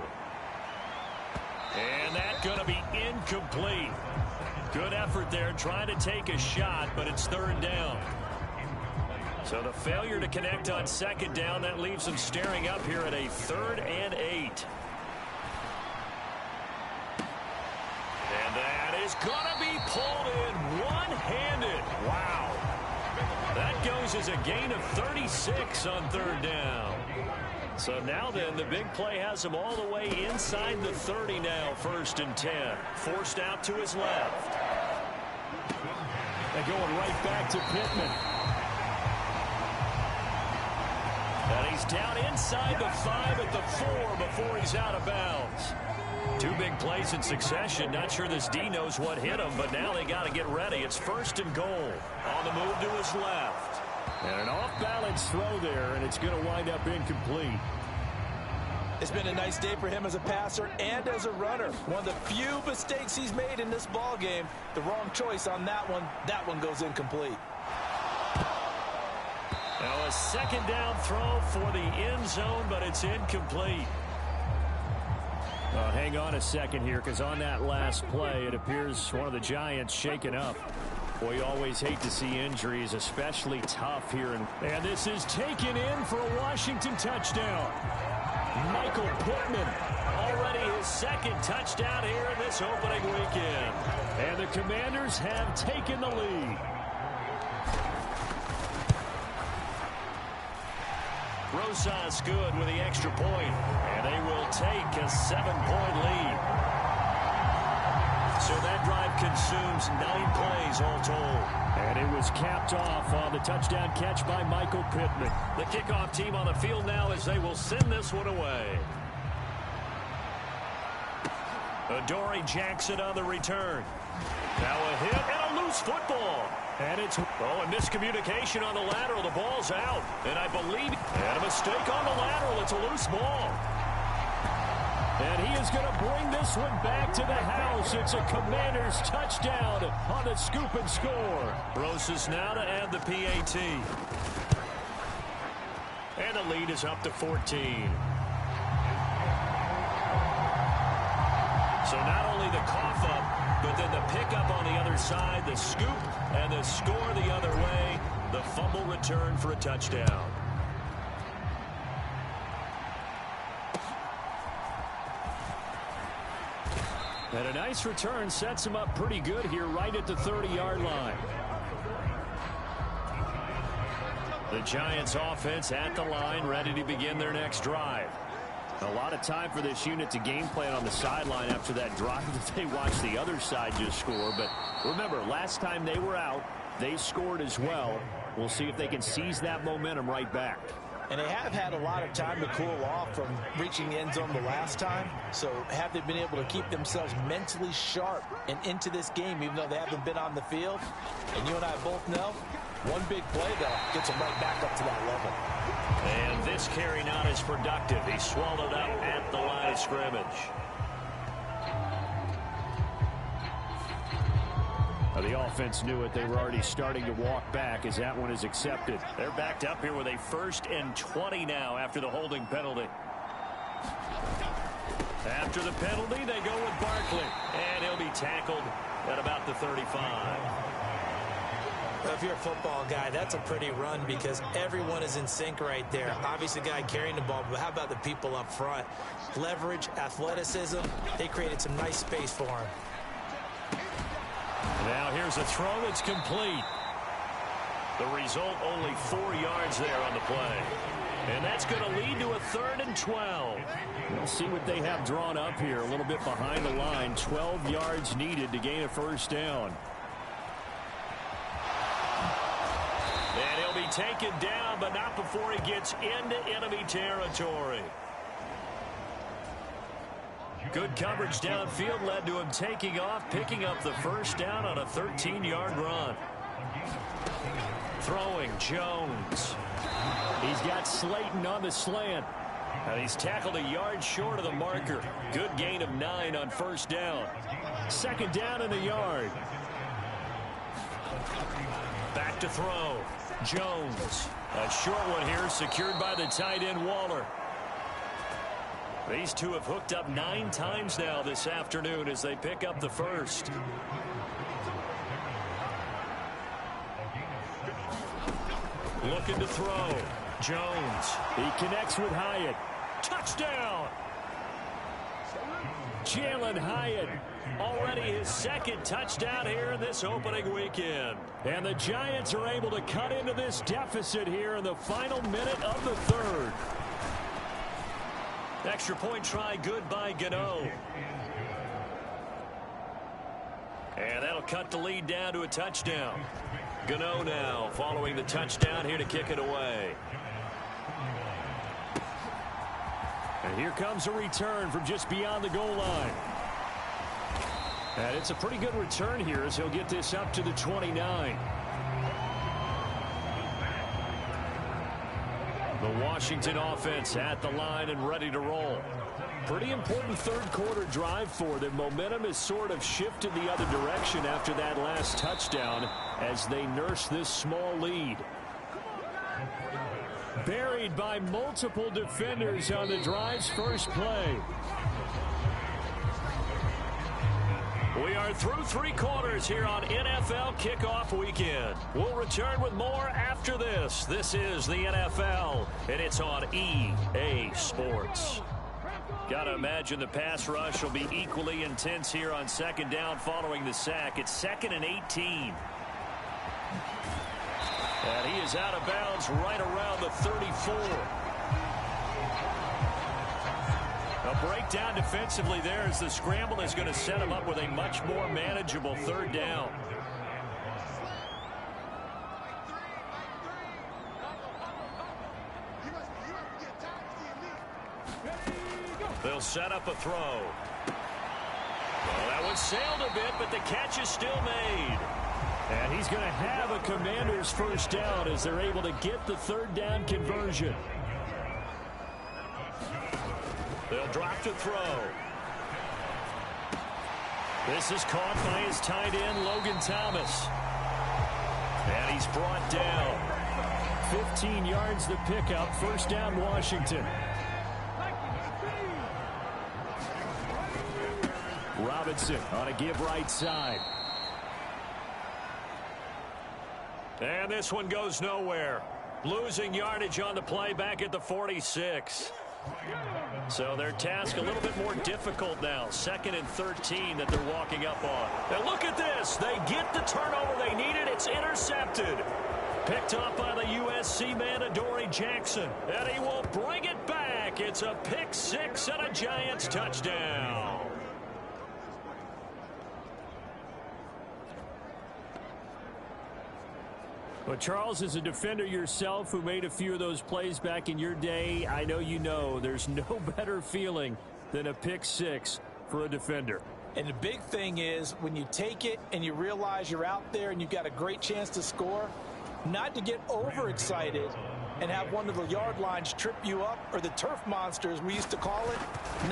And that's going to be incomplete. Good effort there trying to take a shot, but it's third down. So the failure to connect on second down, that leaves them staring up here at a 3rd and 8. And that is going to be pulled in one-handed. Wow. That goes as a gain of 36 on third down. So now then, the big play has him all the way inside the 30 now, 1st and 10. Forced out to his left. And going right back to Pittman. And he's down inside the 5 at the 4 before he's out of bounds. 2 big plays in succession. Not sure this D knows what hit him, but now they got to get ready. It's 1st and goal. On the move to his left. And an off-balance throw there, and it's going to wind up incomplete. It's been a nice day for him as a passer and as a runner. One of the few mistakes he's made in this ball game. The wrong choice on that one. That one goes incomplete. Now a second down throw for the end zone, but it's incomplete. Hang on a second here, because on that last play, it appears one of the Giants shaken up. Boy, you always hate to see injuries, especially tough here. And this is taken in for a Washington touchdown. Michael Pittman, already his 2nd touchdown here in this opening weekend. And the Commanders have taken the lead. Rosas good with the extra point, and they will take a 7-point lead. So that drive consumes 9 plays all told. And it was capped off on the touchdown catch by Michael Pittman. The kickoff team on the field now as they will send this one away. Adoree Jackson on the return. Now a hit and a loose football. And it's... Oh, a miscommunication on the lateral. The ball's out. And I believe... And a mistake on the lateral. It's a loose ball. And he is going to bring this one back to the house. It's a Commanders touchdown on the scoop and score. Rosas now to add the PAT. And the lead is up to 14. So not only the cough up, but then the pickup on the other side, the scoop, and the score the other way. The fumble return for a touchdown. And a nice return sets him up pretty good here right at the 30-yard line. The Giants offense at the line, ready to begin their next drive. A lot of time for this unit to game plan on the sideline after that drive that they watched the other side just score. But remember, last time they were out, they scored as well. We'll see if they can seize that momentum right back. And they have had a lot of time to cool off from reaching the end zone the last time. So have they been able to keep themselves mentally sharp and into this game, even though they haven't been on the field? And you and I both know, one big play, though, gets them right back up to that level. And this carry not as productive. He swallowed up at the line of scrimmage. The offense knew it. They were already starting to walk back as that one is accepted. They're backed up here with a 1st and 20 now after the holding penalty. After the penalty, they go with Barkley. And he'll be tackled at about the 35. If you're a football guy, that's a pretty run because everyone is in sync right there. Obviously, the guy carrying the ball, but how about the people up front? Leverage, athleticism, they created some nice space for him. Now here's a throw that's complete. The result, only 4 yards there on the play. And that's going to lead to a 3rd and 12. We'll see what they have drawn up here. A little bit behind the line. 12 yards needed to gain a first down. And he'll be taken down, but not before he gets into enemy territory. Good coverage downfield led to him taking off, picking up the first down on a 13-yard run. Throwing, Jones. He's got Slayton on the slant. And he's tackled a yard short of the marker. Good gain of 9 on first down. 2nd down in the yard. Back to throw. Jones. A short one here secured by the tight end Waller. These two have hooked up 9 times now this afternoon as they pick up the first. Looking to throw. Jones. He connects with Hyatt. Touchdown! Jalen Hyatt. Already his 2nd touchdown here in this opening weekend. And the Giants are able to cut into this deficit here in the final minute of the 3rd. Extra point try good by Gano. And that'll cut the lead down to a touchdown. Gano now following the touchdown here to kick it away. And here comes a return from just beyond the goal line. And it's a pretty good return here as he'll get this up to the 29. The Washington offense at the line and ready to roll. Pretty important 3rd quarter drive for them. Momentum has sort of shifted the other direction after that last touchdown as they nurse this small lead. Buried by multiple defenders on the drive's first play. We are through 3 quarters here on NFL Kickoff Weekend. We'll return with more after this. This is the NFL, and it's on EA Sports. Got to imagine the pass rush will be equally intense here on 2nd down following the sack. It's 2nd and 18. And he is out of bounds right around the 34. A breakdown defensively there as the scramble is going to set him up with a much more manageable 3rd down. They'll set up a throw. Well, that one sailed a bit, but the catch is still made. And he's going to have a Commander's first down as they're able to get the 3rd down conversion. They'll drop to throw. This is caught by his tight end, Logan Thomas. And he's brought down. 15 yards the pickup. 1st down, Washington. Robinson on a give right side. And this one goes nowhere. Losing yardage on the play back at the 46. So their task a little bit more difficult now. 2nd and 13 that they're walking up on. And look at this. They get the turnover they needed. It's intercepted. Picked up by the USC man, Adoree Jackson. And he will bring it back. It's a pick 6 and a Giants touchdown. But Charles, as a defender yourself who made a few of those plays back in your day, I know you know there's no better feeling than a pick 6 for a defender. And the big thing is when you take it and you realize you're out there and you've got a great chance to score, not to get overexcited and have one of the yard lines trip you up, or the turf monster, as we used to call it,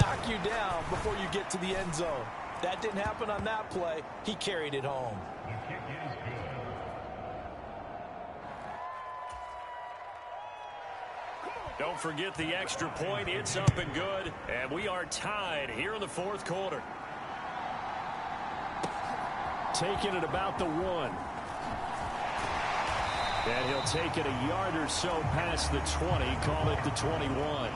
knock you down before you get to the end zone. That didn't happen on that play. He carried it home. Don't forget the extra point. It's up and good. And we are tied here in the 4th quarter. Taking it about the 1. And he'll take it a yard or so past the 20, call it the 21.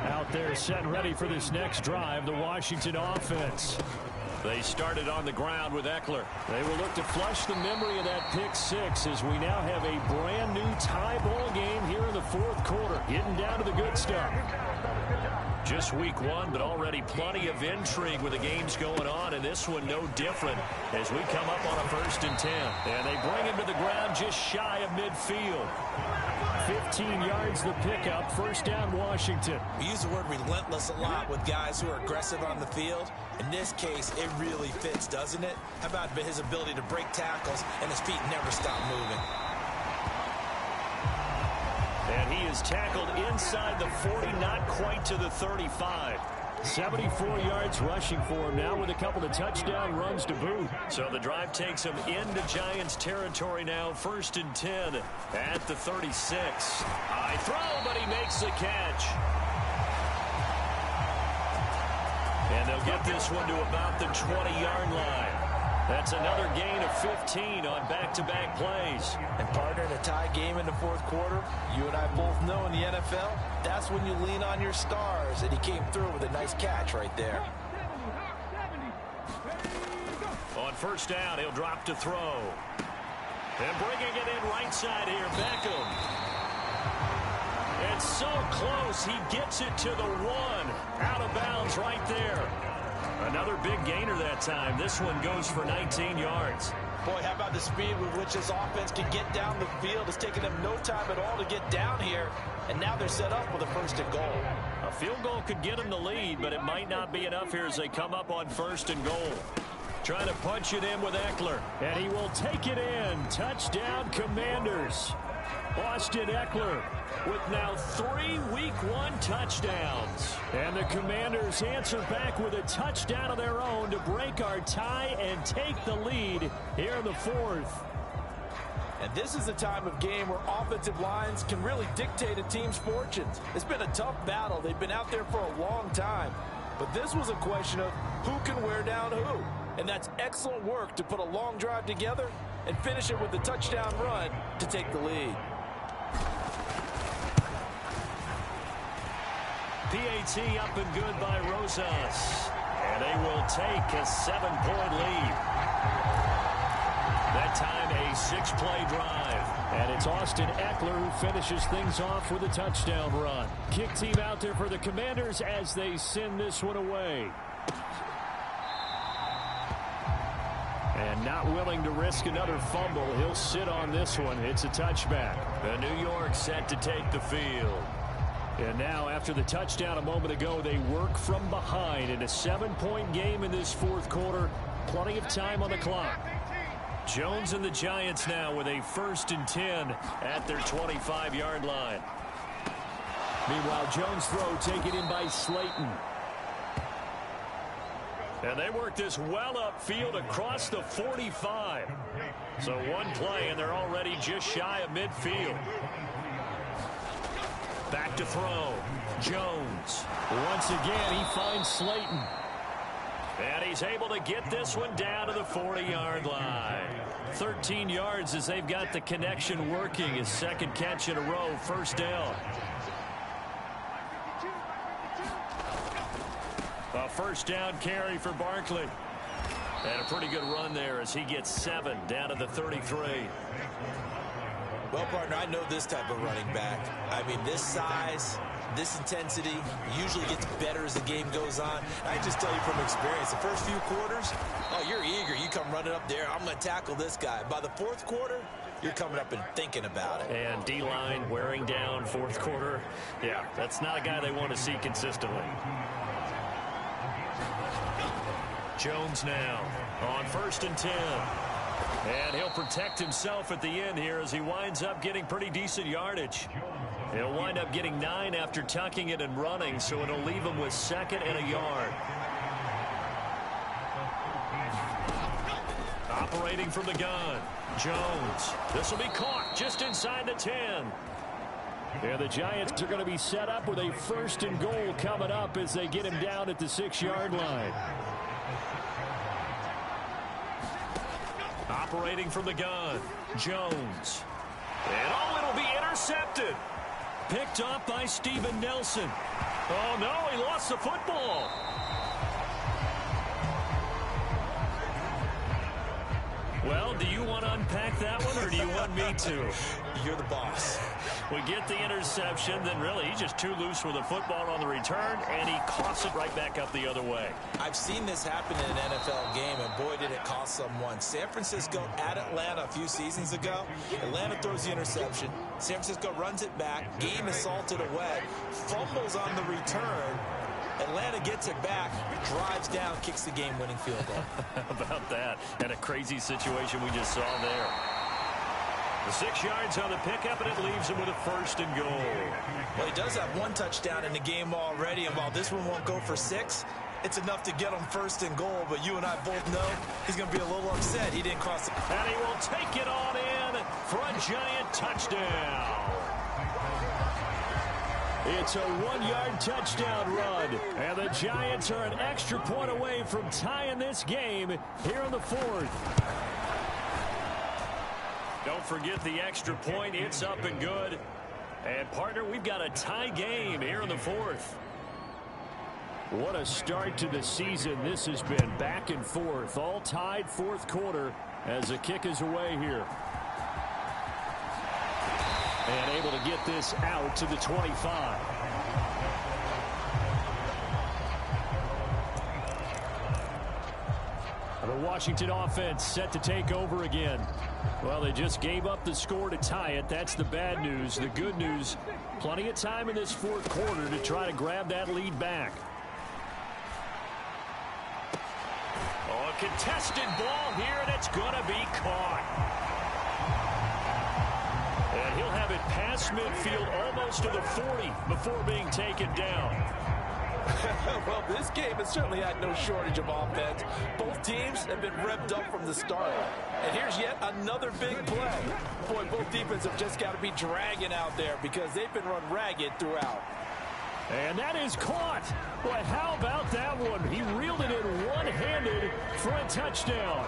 Out there set and ready for this next drive, the Washington offense. They started on the ground with Eckler. They will look to flush the memory of that pick six as we now have a brand new tie ball game here in the fourth quarter. Getting down to the good stuff. Just week one, but already plenty of intrigue with the games going on, and this one no different as we come up on a 1st and 10. And they bring him to the ground just shy of midfield. 15 yards the pickup, first down Washington. We use the word relentless a lot with guys who are aggressive on the field. In this case, it really fits, doesn't it? How about his ability to break tackles and his feet never stop moving? And he is tackled inside the 40, not quite to the 35. 74 yards rushing for him now with a couple of touchdown runs to boot. So the drive takes him into Giants territory now, 1st and 10 at the 36. High throw, but he makes the catch. And they'll get this one to about the 20-yard line. That's another gain of 15 on back-to-back plays. And partner, in a tie game in the fourth quarter, you and I both know in the NFL, that's when you lean on your stars. And he came through with a nice catch right there. On first down, he'll drop to throw. And bringing it in right side here, Beckham. It's so close, he gets it to the 1. Out of bounds right there. Another big gainer that time. This one goes for 19 yards. Boy, how about the speed with which this offense can get down the field? It's taken them no time at all to get down here, and now they're set up with a 1st and goal. A field goal could get them the lead, but it might not be enough here as they come up on 1st and goal. Trying to punch it in with Eckler, and he will take it in. Touchdown, Commanders. Austin Eckler with now 3 Week 1 touchdowns. And the Commanders answer back with a touchdown of their own to break our tie and take the lead here in the fourth. And this is a time of game where offensive lines can really dictate a team's fortunes. It's been a tough battle. They've been out there for a long time. But this was a question of who can wear down who. And that's excellent work to put a long drive together and finish it with the touchdown run to take the lead. PAT up and good by Rosas. And they will take a 7-point lead. That time a 6-play drive. And it's Austin Eckler who finishes things off with a touchdown run. Kick team out there for the Commanders as they send this one away. And not willing to risk another fumble. He'll sit on this one. It's a touchback. The New York set to take the field. And now, after the touchdown a moment ago, they work from behind in a 7-point game in this fourth quarter. Plenty of time on the clock. Jones and the Giants now with a 1st and 10 at their 25-yard line. Meanwhile, Jones' throw taken in by Slayton. And they work this well upfield across the 45. So one play, and they're already just shy of midfield. Back to throw. Jones. Once again, he finds Slayton. And he's able to get this one down to the 40-yard line. 13 yards as they've got the connection working. His 2nd catch in a row, 1st down. A 1st down carry for Barkley. And a pretty good run there as he gets 7 down to the 33. Well, partner, I know this type of running back. I mean, this size, this intensity usually gets better as the game goes on. I just tell you from experience, the first few quarters, oh, you're eager. You come running up there. I'm going to tackle this guy. By the 4th quarter, you're coming up and thinking about it. And D-line wearing down 4th quarter. Yeah, that's not a guy they want to see consistently. Jones now on 1st and 10. And he'll protect himself at the end here as he winds up getting pretty decent yardage. He'll wind up getting 9 after tucking it and running, so it'll leave him with 2nd and a yard. Operating from the gun, Jones. This will be caught just inside the 10. And the Giants are going to be set up with a 1st and goal coming up as they get him down at the 6-yard line. Operating from the gun, Jones. And it'll be intercepted. Picked off by Steven Nelson. Oh, no, he lost the football. Well, do you want to unpack that one, or do you want me to? You're the boss. We get the interception, then really he's just too loose with the football on the return, and he coughs it right back up the other way. I've seen this happen in an NFL game, and boy, did it cost someone. San Francisco at Atlanta a few seasons ago. Atlanta throws the interception. San Francisco runs it back. Game is salted away. Fumbles on the return. Atlanta gets it back, drives down, kicks the game-winning field goal. How about that? And a crazy situation we just saw there. The 6 yards on the pickup, and it leaves him with a 1st and goal. Well, he does have 1 touchdown in the game already, and while this one won't go for 6, it's enough to get him 1st and goal. But you and I both know he's going to be a little upset he didn't cross the... And he will take it on in for a giant touchdown. It's a 1-yard touchdown run, and the Giants are an extra point away from tying this game here in the 4th. Don't forget the extra point. It's up and good. And, partner, we've got a tie game here in the 4th. What a start to the season this has been. Back and forth, all tied 4th quarter as the kick is away here. And able to get this out to the 25. The Washington offense set to take over again. Well, they just gave up the score to tie it. That's the bad news. The good news, plenty of time in this 4th quarter to try to grab that lead back. Oh, a contested ball here, and it's going to be caught. And he'll have it past midfield almost to the 40 before being taken down. Well, this game has certainly had no shortage of offense. Both teams have been revved up from the start. And here's yet another big play. Boy, both defenses have just got to be dragging out there because they've been run ragged throughout. And that is caught. Boy, how about that one? He reeled it in one-handed for a touchdown.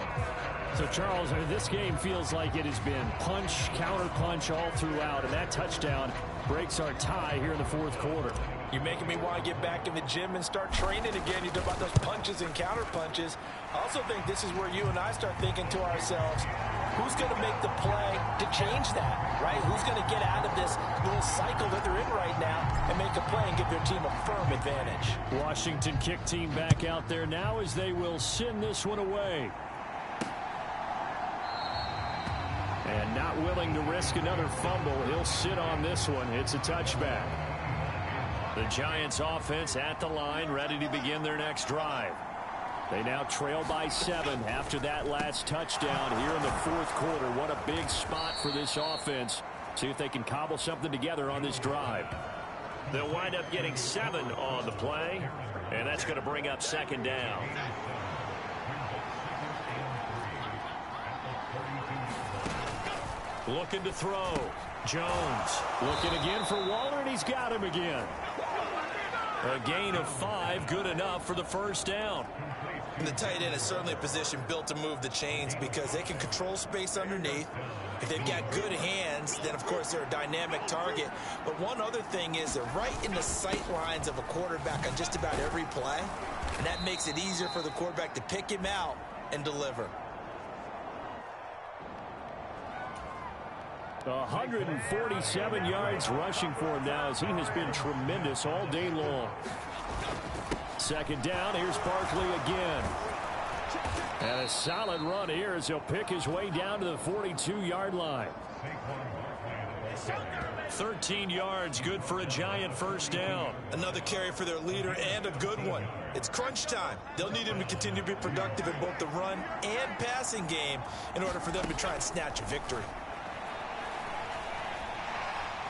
So, Charles, this game feels like it has been punch, counter-punch all throughout, and that touchdown breaks our tie here in the 4th quarter. You're making me want to get back in the gym and start training again. You talk about those punches and counter-punches. I also think this is where you and I start thinking to ourselves, who's going to make the play to change that, right? Who's going to get out of this little cycle that they're in right now and make a play and give their team a firm advantage? Washington kick team back out there now as they will send this one away. And not willing to risk another fumble, he'll sit on this one. It's a touchback. The Giants offense at the line, ready to begin their next drive. They now trail by 7 after that last touchdown here in the 4th quarter. What a big spot for this offense. See if they can cobble something together on this drive. They'll wind up getting 7 on the play, and that's going to bring up 2nd down. Looking to throw. Jones looking again for Waller, and he's got him again. A gain of 5, good enough for the 1st down. And the tight end is certainly a position built to move the chains because they can control space underneath. If they've got good hands, then, of course, they're a dynamic target. But one other thing is they're right in the sight lines of a quarterback on just about every play, and that makes it easier for the quarterback to pick him out and deliver. 147 yards rushing for him now as he has been tremendous all day long. 2nd down, here's Barkley again. And a solid run here as he'll pick his way down to the 42-yard line. 13 yards, good for a Giant 1st down. Another carry for their leader and a good one. It's crunch time. They'll need him to continue to be productive in both the run and passing game in order for them to try and snatch a victory.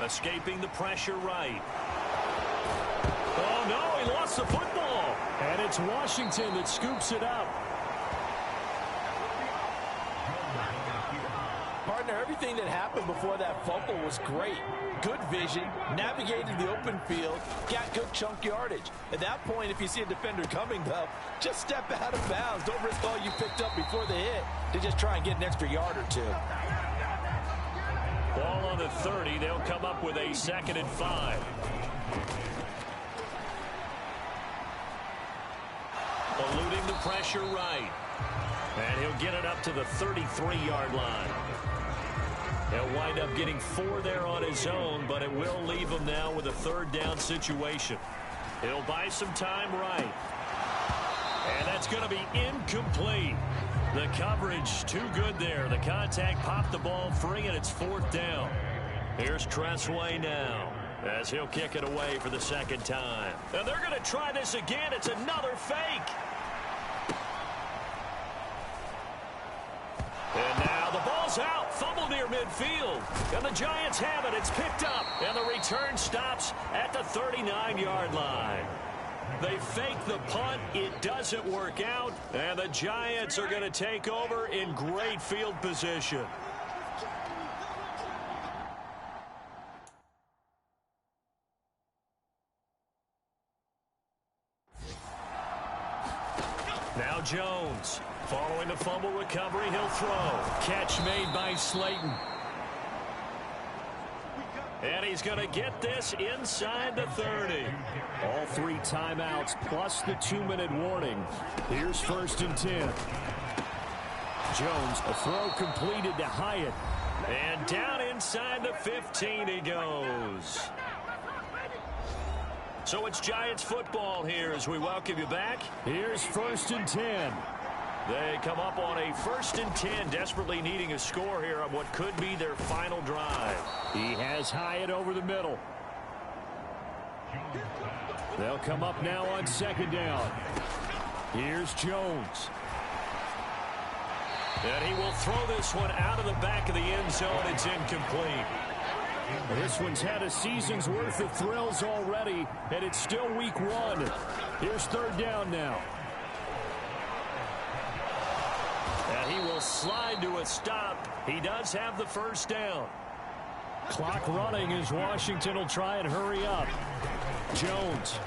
Escaping the pressure right. Oh, no, he lost the football. And it's Washington that scoops it up. Partner, everything that happened before that fumble was great. Good vision, navigated the open field, got good chunk yardage. At that point, if you see a defender coming, though, just step out of bounds. Don't risk all you picked up before the hit to just try and get an extra yard or two. Ball on the 30. They'll come up with a 2nd and 5. Eluding the pressure right. And he'll get it up to the 33-yard line. He'll wind up getting 4 there on his own, but it will leave him now with a 3rd down situation. He'll buy some time right. And that's going to be incomplete. The coverage too good there. The contact popped the ball free, and it's 4th down. Here's Tressway now as he'll kick it away for the 2nd time. And they're going to try this again. It's another fake. And now the ball's out. Fumble near midfield. And the Giants have it. It's picked up. And the return stops at the 39-yard line. They fake the punt. It doesn't work out. And the Giants are going to take over in great field position. Now Jones. Following the fumble recovery, he'll throw. Catch made by Slayton. And he's going to get this inside the 30. All 3 timeouts plus the 2-minute warning. Here's 1st and 10. Jones, a throw completed to Hyatt. And down inside the 15 he goes. So it's Giants football here as we welcome you back. Here's 1st and 10. They come up on a 1st and 10, desperately needing a score here on what could be their final drive. He has Hyatt over the middle. They'll come up now on 2nd down. Here's Jones. And he will throw this one out of the back of the end zone. It's incomplete. This one's had a season's worth of thrills already, and it's still week 1. Here's 3rd down now. And he will slide to a stop. He does have the 1st down. Clock running as Washington will try and hurry up. Jones.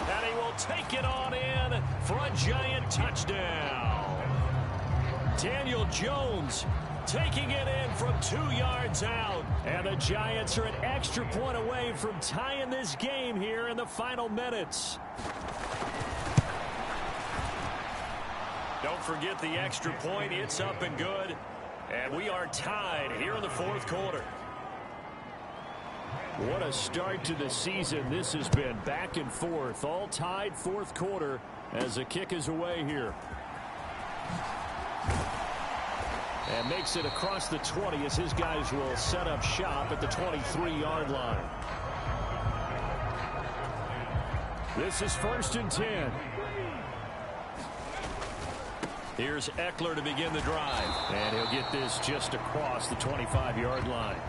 And he will take it on in for a Giant touchdown. Daniel Jones taking it in from 2 yards out. And the Giants are an extra point away from tying this game here in the final minutes. Don't forget the extra point. It's up and good. And we are tied here in the 4th quarter. What a start to the season. This has been back and forth. All tied 4th quarter as the kick is away here. And makes it across the 20 as his guys will set up shop at the 23-yard line. This is 1st and 10. Here's Eckler to begin the drive. And he'll get this just across the 25-yard line.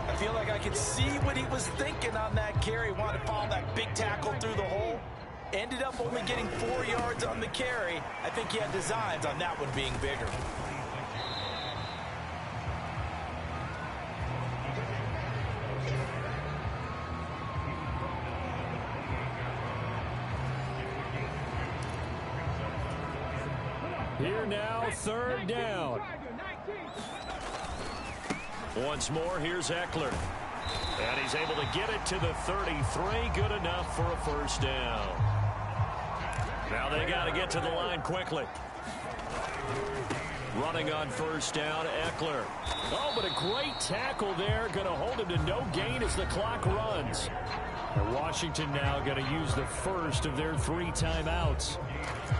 I feel like I could see what he was thinking on that carry. Wanted to follow that big tackle through the hole. Ended up only getting 4 yards on the carry. I think he had designs on that one being bigger. Here now, 3rd down. Once more, here's Eckler. And he's able to get it to the 33. Good enough for a 1st down. Now they got to get to the line quickly. Running on 1st down, Eckler. Oh, but a great tackle there. Going to hold him to no gain as the clock runs. And Washington now going to use the 1st of their 3 timeouts.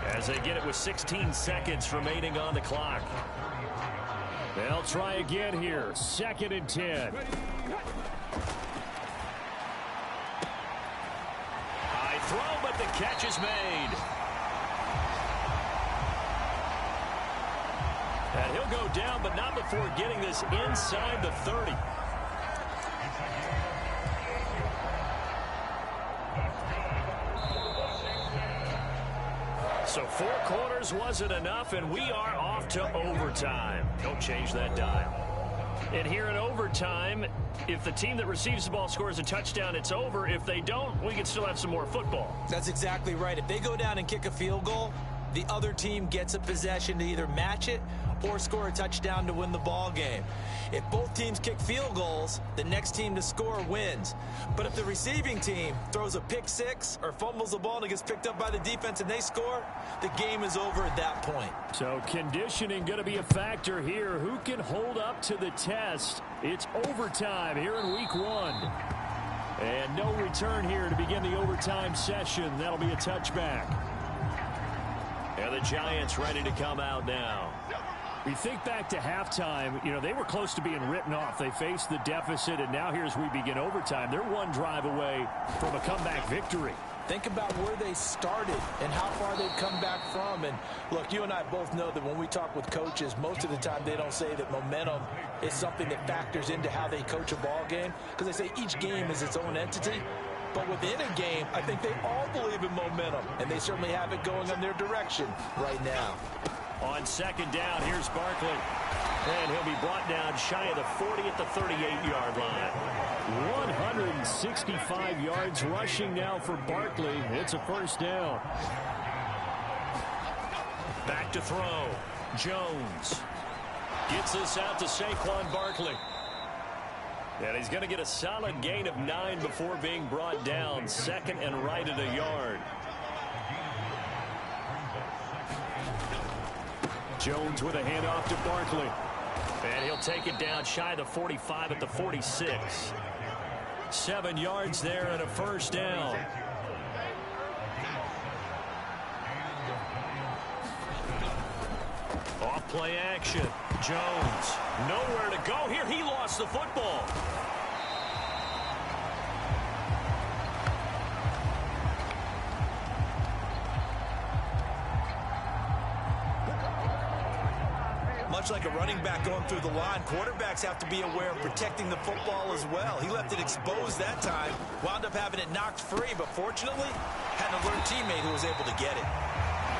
As they get it with 16 seconds remaining on the clock. They'll try again here. 2nd and 10. High throw, but the catch is made. And he'll go down, but not before getting this inside the 30. So 4 quarters wasn't enough, and we are off to overtime. Don't change that dial. And here in overtime, if the team that receives the ball scores a touchdown, it's over. If they don't, we can still have some more football. That's exactly right. If they go down and kick a field goal, the other team gets a possession to either match it or score a touchdown to win the ball game. If both teams kick field goals, the next team to score wins. But if the receiving team throws a pick six or fumbles the ball and it gets picked up by the defense and they score, the game is over at that point. So conditioning going to be a factor here. Who can hold up to the test? It's overtime here in week 1. And no return here to begin the overtime session. That'll be a touchback. And the Giants ready to come out now. We think back to halftime, they were close to being written off. They faced the deficit, and now here's we begin overtime. They're one drive away from a comeback victory. Think about where they started and how far they've come back from. And, look, you and I both know that when we talk with coaches, most of the time they don't say that momentum is something that factors into how they coach a ball game, because they say each game is its own entity. But within a game, I think they all believe in momentum, and they certainly have it going in their direction right now. On second down, here's Barkley. And he'll be brought down shy of the 40 at the 38-yard line. 165 yards rushing now for Barkley. It's a first down. Back to throw. Jones gets this out to Saquon Barkley. And he's going to get a solid gain of 9 before being brought down. Second and right at a yard. Jones with a handoff to Barkley. And he'll take it down shy of the 45 at the 46. 7 yards there and a first down. Off play action. Jones nowhere to go here. He lost the football. Much like a running back going through the line, quarterbacks have to be aware of protecting the football as well. He left it exposed that time, wound up having it knocked free, but fortunately had an alert teammate who was able to get it.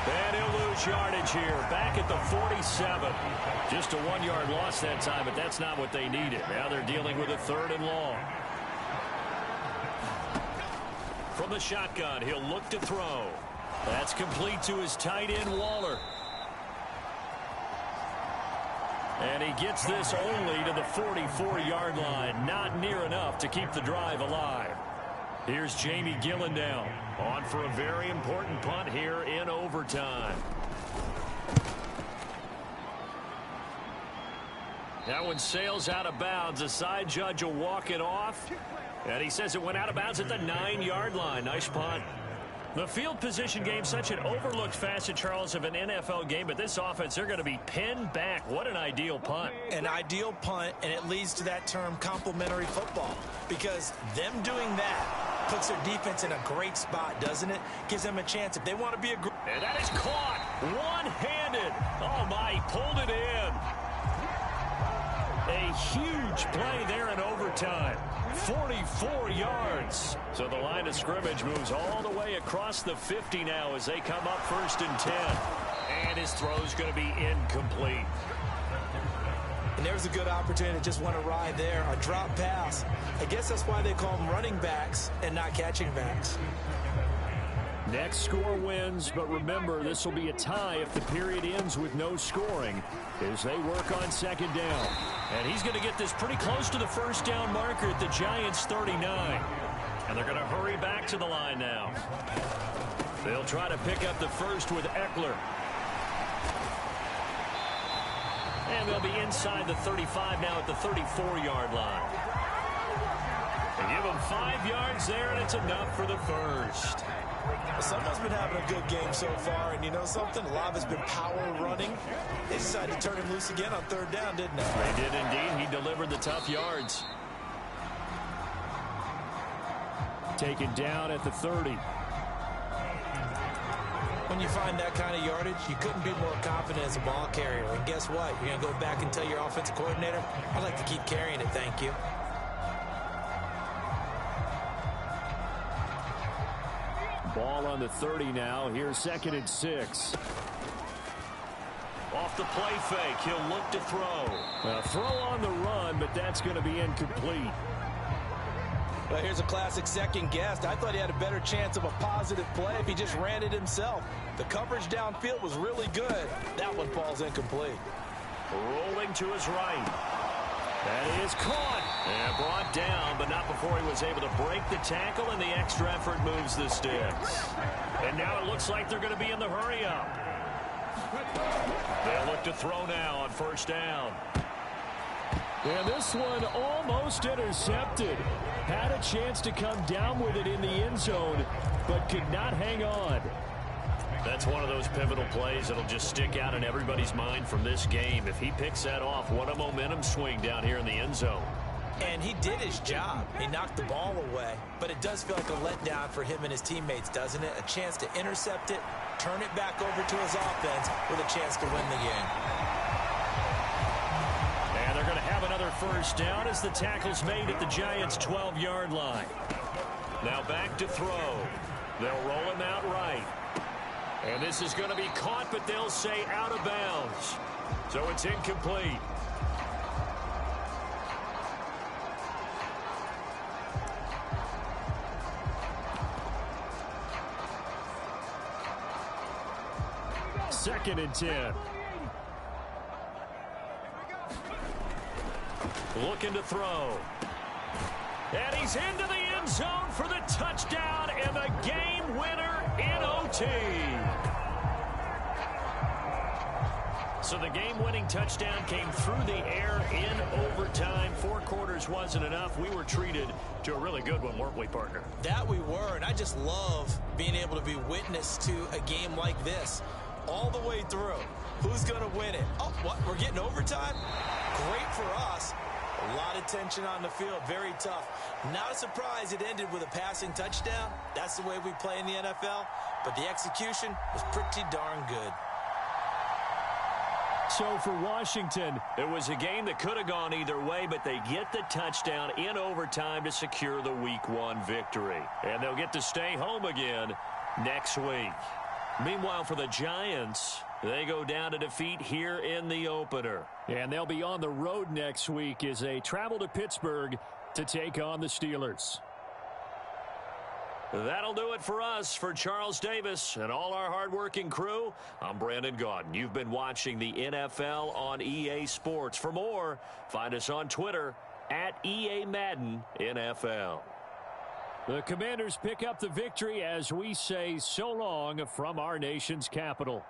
And he'll lose yardage here, back at the 47. Just a 1-yard loss that time, but that's not what they needed. Now they're dealing with a 3rd and long. From the shotgun, he'll look to throw. That's complete to his tight end, Waller. And he gets this only to the 44-yard line. Not near enough to keep the drive alive. Here's Jamie Gillen now, on for a very important punt here in overtime. That one sails out of bounds. The side judge will walk it off. And he says it went out of bounds at the 9-yard line. Nice punt. The field position game, such an overlooked facet, Charles, of an NFL game, but this offense, they're going to be pinned back. What an ideal punt. An ideal punt, and it leads to that term complementary football, because them doing that puts their defense in a great spot, doesn't it? Gives them a chance if they want to be a group. And that is caught one-handed. Oh, my, he pulled it in. A huge play there in overtime. 44 yards. So the line of scrimmage moves all the way across the 50 now as they come up 1st and 10. And his throw's going to be incomplete. And there's a good opportunity to just want to ride there. A drop pass. I guess that's why they call them running backs and not catching backs. Next score wins, but remember, this will be a tie if the period ends with no scoring as they work on second down. And he's going to get this pretty close to the first down marker at the Giants' 39. And they're going to hurry back to the line now. They'll try to pick up the first with Eckler. And they'll be inside the 35 now at the 34-yard line. They give them 5 yards there, and it's enough for the first. Someone's been having a good game so far, and you know something? A lot has been power running. They decided to turn him loose again on 3rd down, didn't they? They did indeed. He delivered the tough yards. Taken down at the 30. When you find that kind of yardage, you couldn't be more confident as a ball carrier. And guess what? You're going to go back and tell your offensive coordinator, I'd like to keep carrying it, thank you. Ball on the 30 now. Here's 2nd and 6. Off the play fake, he'll look to throw. A throw on the run, but that's going to be incomplete. Well, here's a classic second guess. I thought he had a better chance of a positive play if he just ran it himself. The coverage downfield was really good. That one falls incomplete. Rolling to his right. That is caught and brought down, but not before he was able to break the tackle, and the extra effort moves the sticks. And now it looks like they're going to be in the hurry-up. They'll look to throw now on 1st down. And this one almost intercepted. Had a chance to come down with it in the end zone, but could not hang on. That's one of those pivotal plays that'll just stick out in everybody's mind from this game. If he picks that off, what a momentum swing down here in the end zone. And he did his job. He knocked the ball away. But it does feel like a letdown for him and his teammates, doesn't it? A chance to intercept it, turn it back over to his offense with a chance to win the game. And they're going to have another 1st down as the tackle's made at the Giants' 12-yard line. Now back to throw. They'll roll him out right. And this is going to be caught, but they'll say out of bounds. So it's incomplete. Second and 10. Looking to throw. And he's into the end zone for the touchdown and the game winner in OT. So the game-winning touchdown came through the air in overtime. 4 quarters wasn't enough. We were treated to a really good one, weren't we, partner? That we were, and I just love being able to be witness to a game like this all the way through. Who's going to win it? Oh, what? We're getting overtime? Great for us. A lot of tension on the field. Very tough. Not a surprise it ended with a passing touchdown. That's the way we play in the NFL. But the execution was pretty darn good. So for Washington, it was a game that could have gone either way, but they get the touchdown in overtime to secure the Week 1 victory. And they'll get to stay home again next week. Meanwhile, for the Giants, they go down to defeat here in the opener. And they'll be on the road next week as they travel to Pittsburgh to take on the Steelers. That'll do it for us. For Charles Davis and all our hardworking crew, I'm Brandon Gaudin. You've been watching the NFL on EA Sports. For more, find us on Twitter at EA Madden NFL. The Commanders pick up the victory as we say so long from our nation's capital.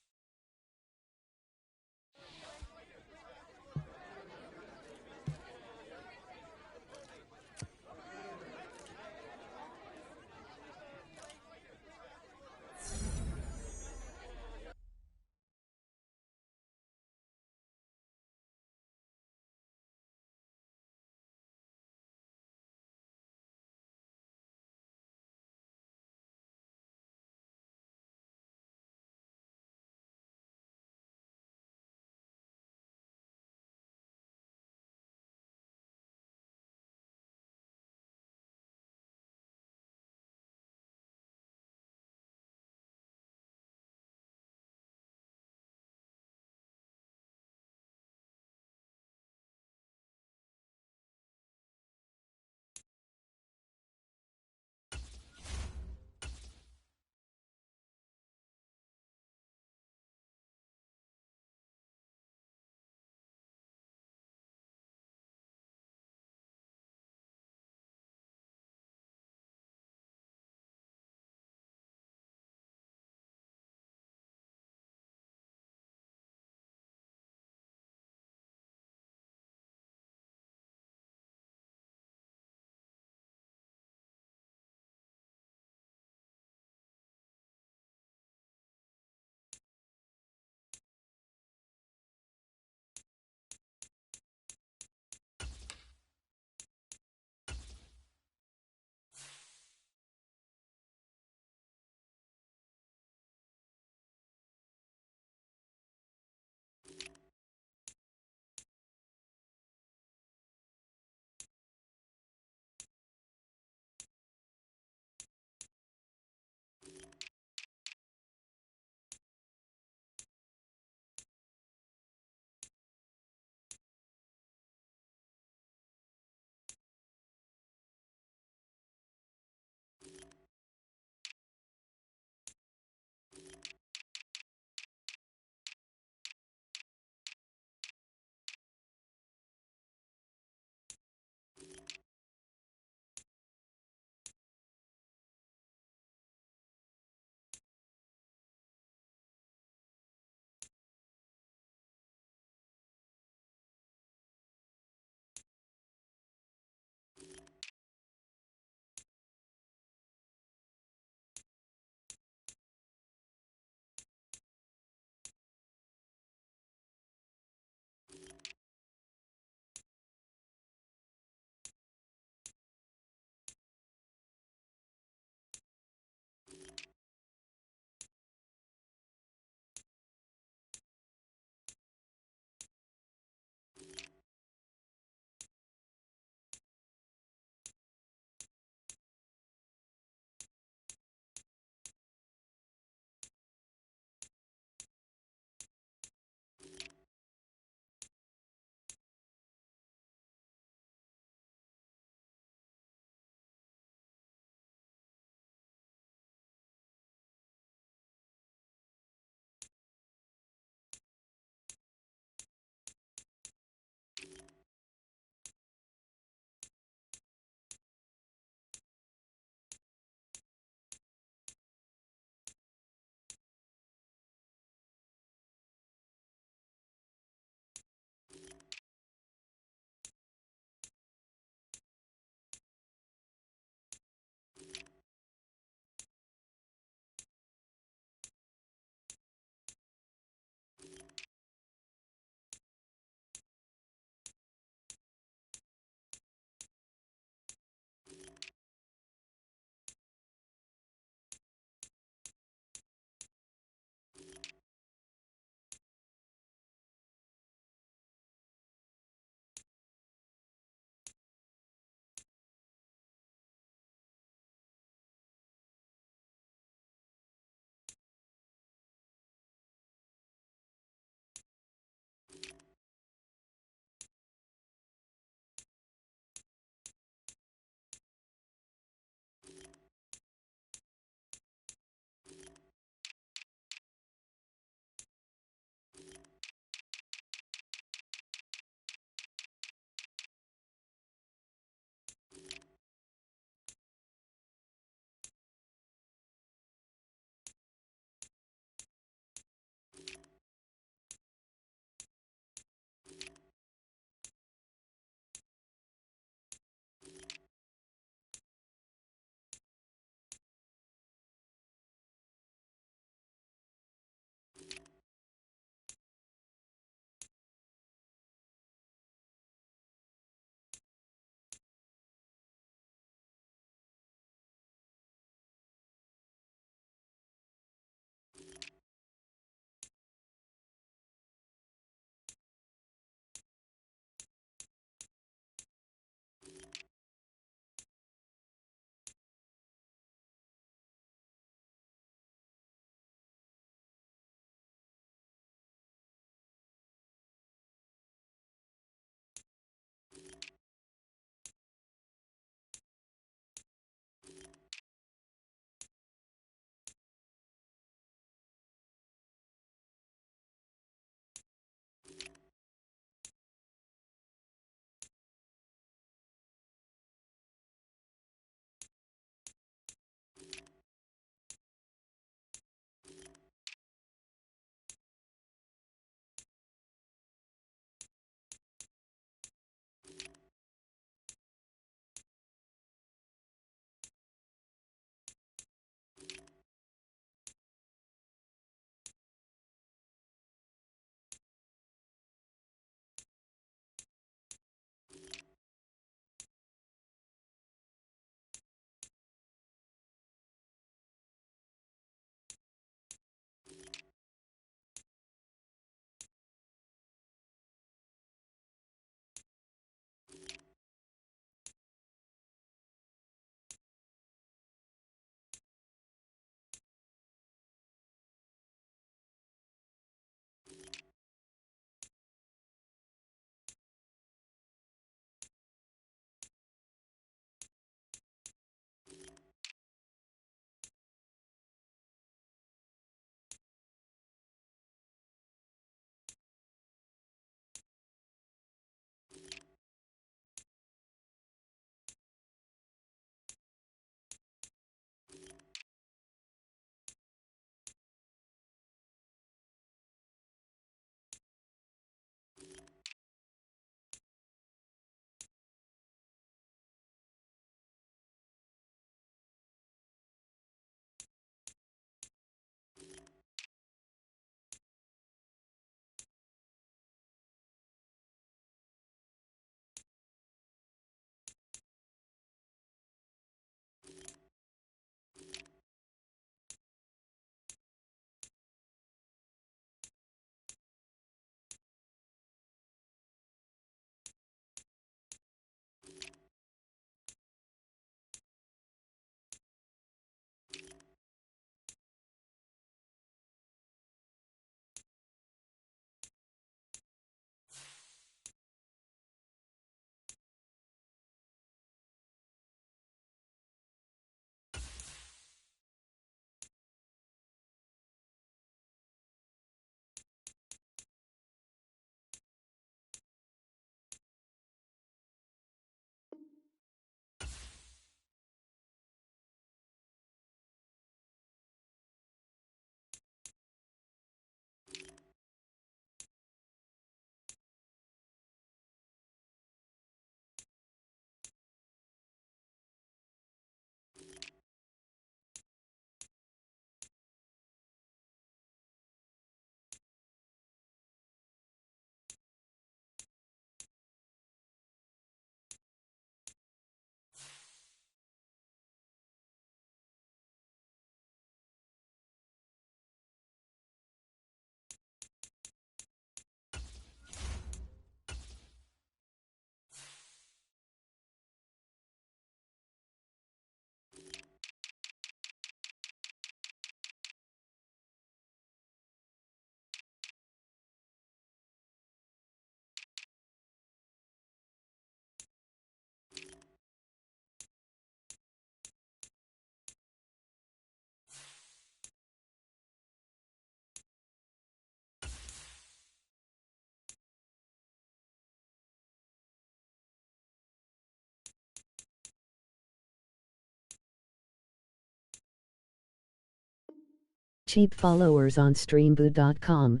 cheap followers on streamboot.com.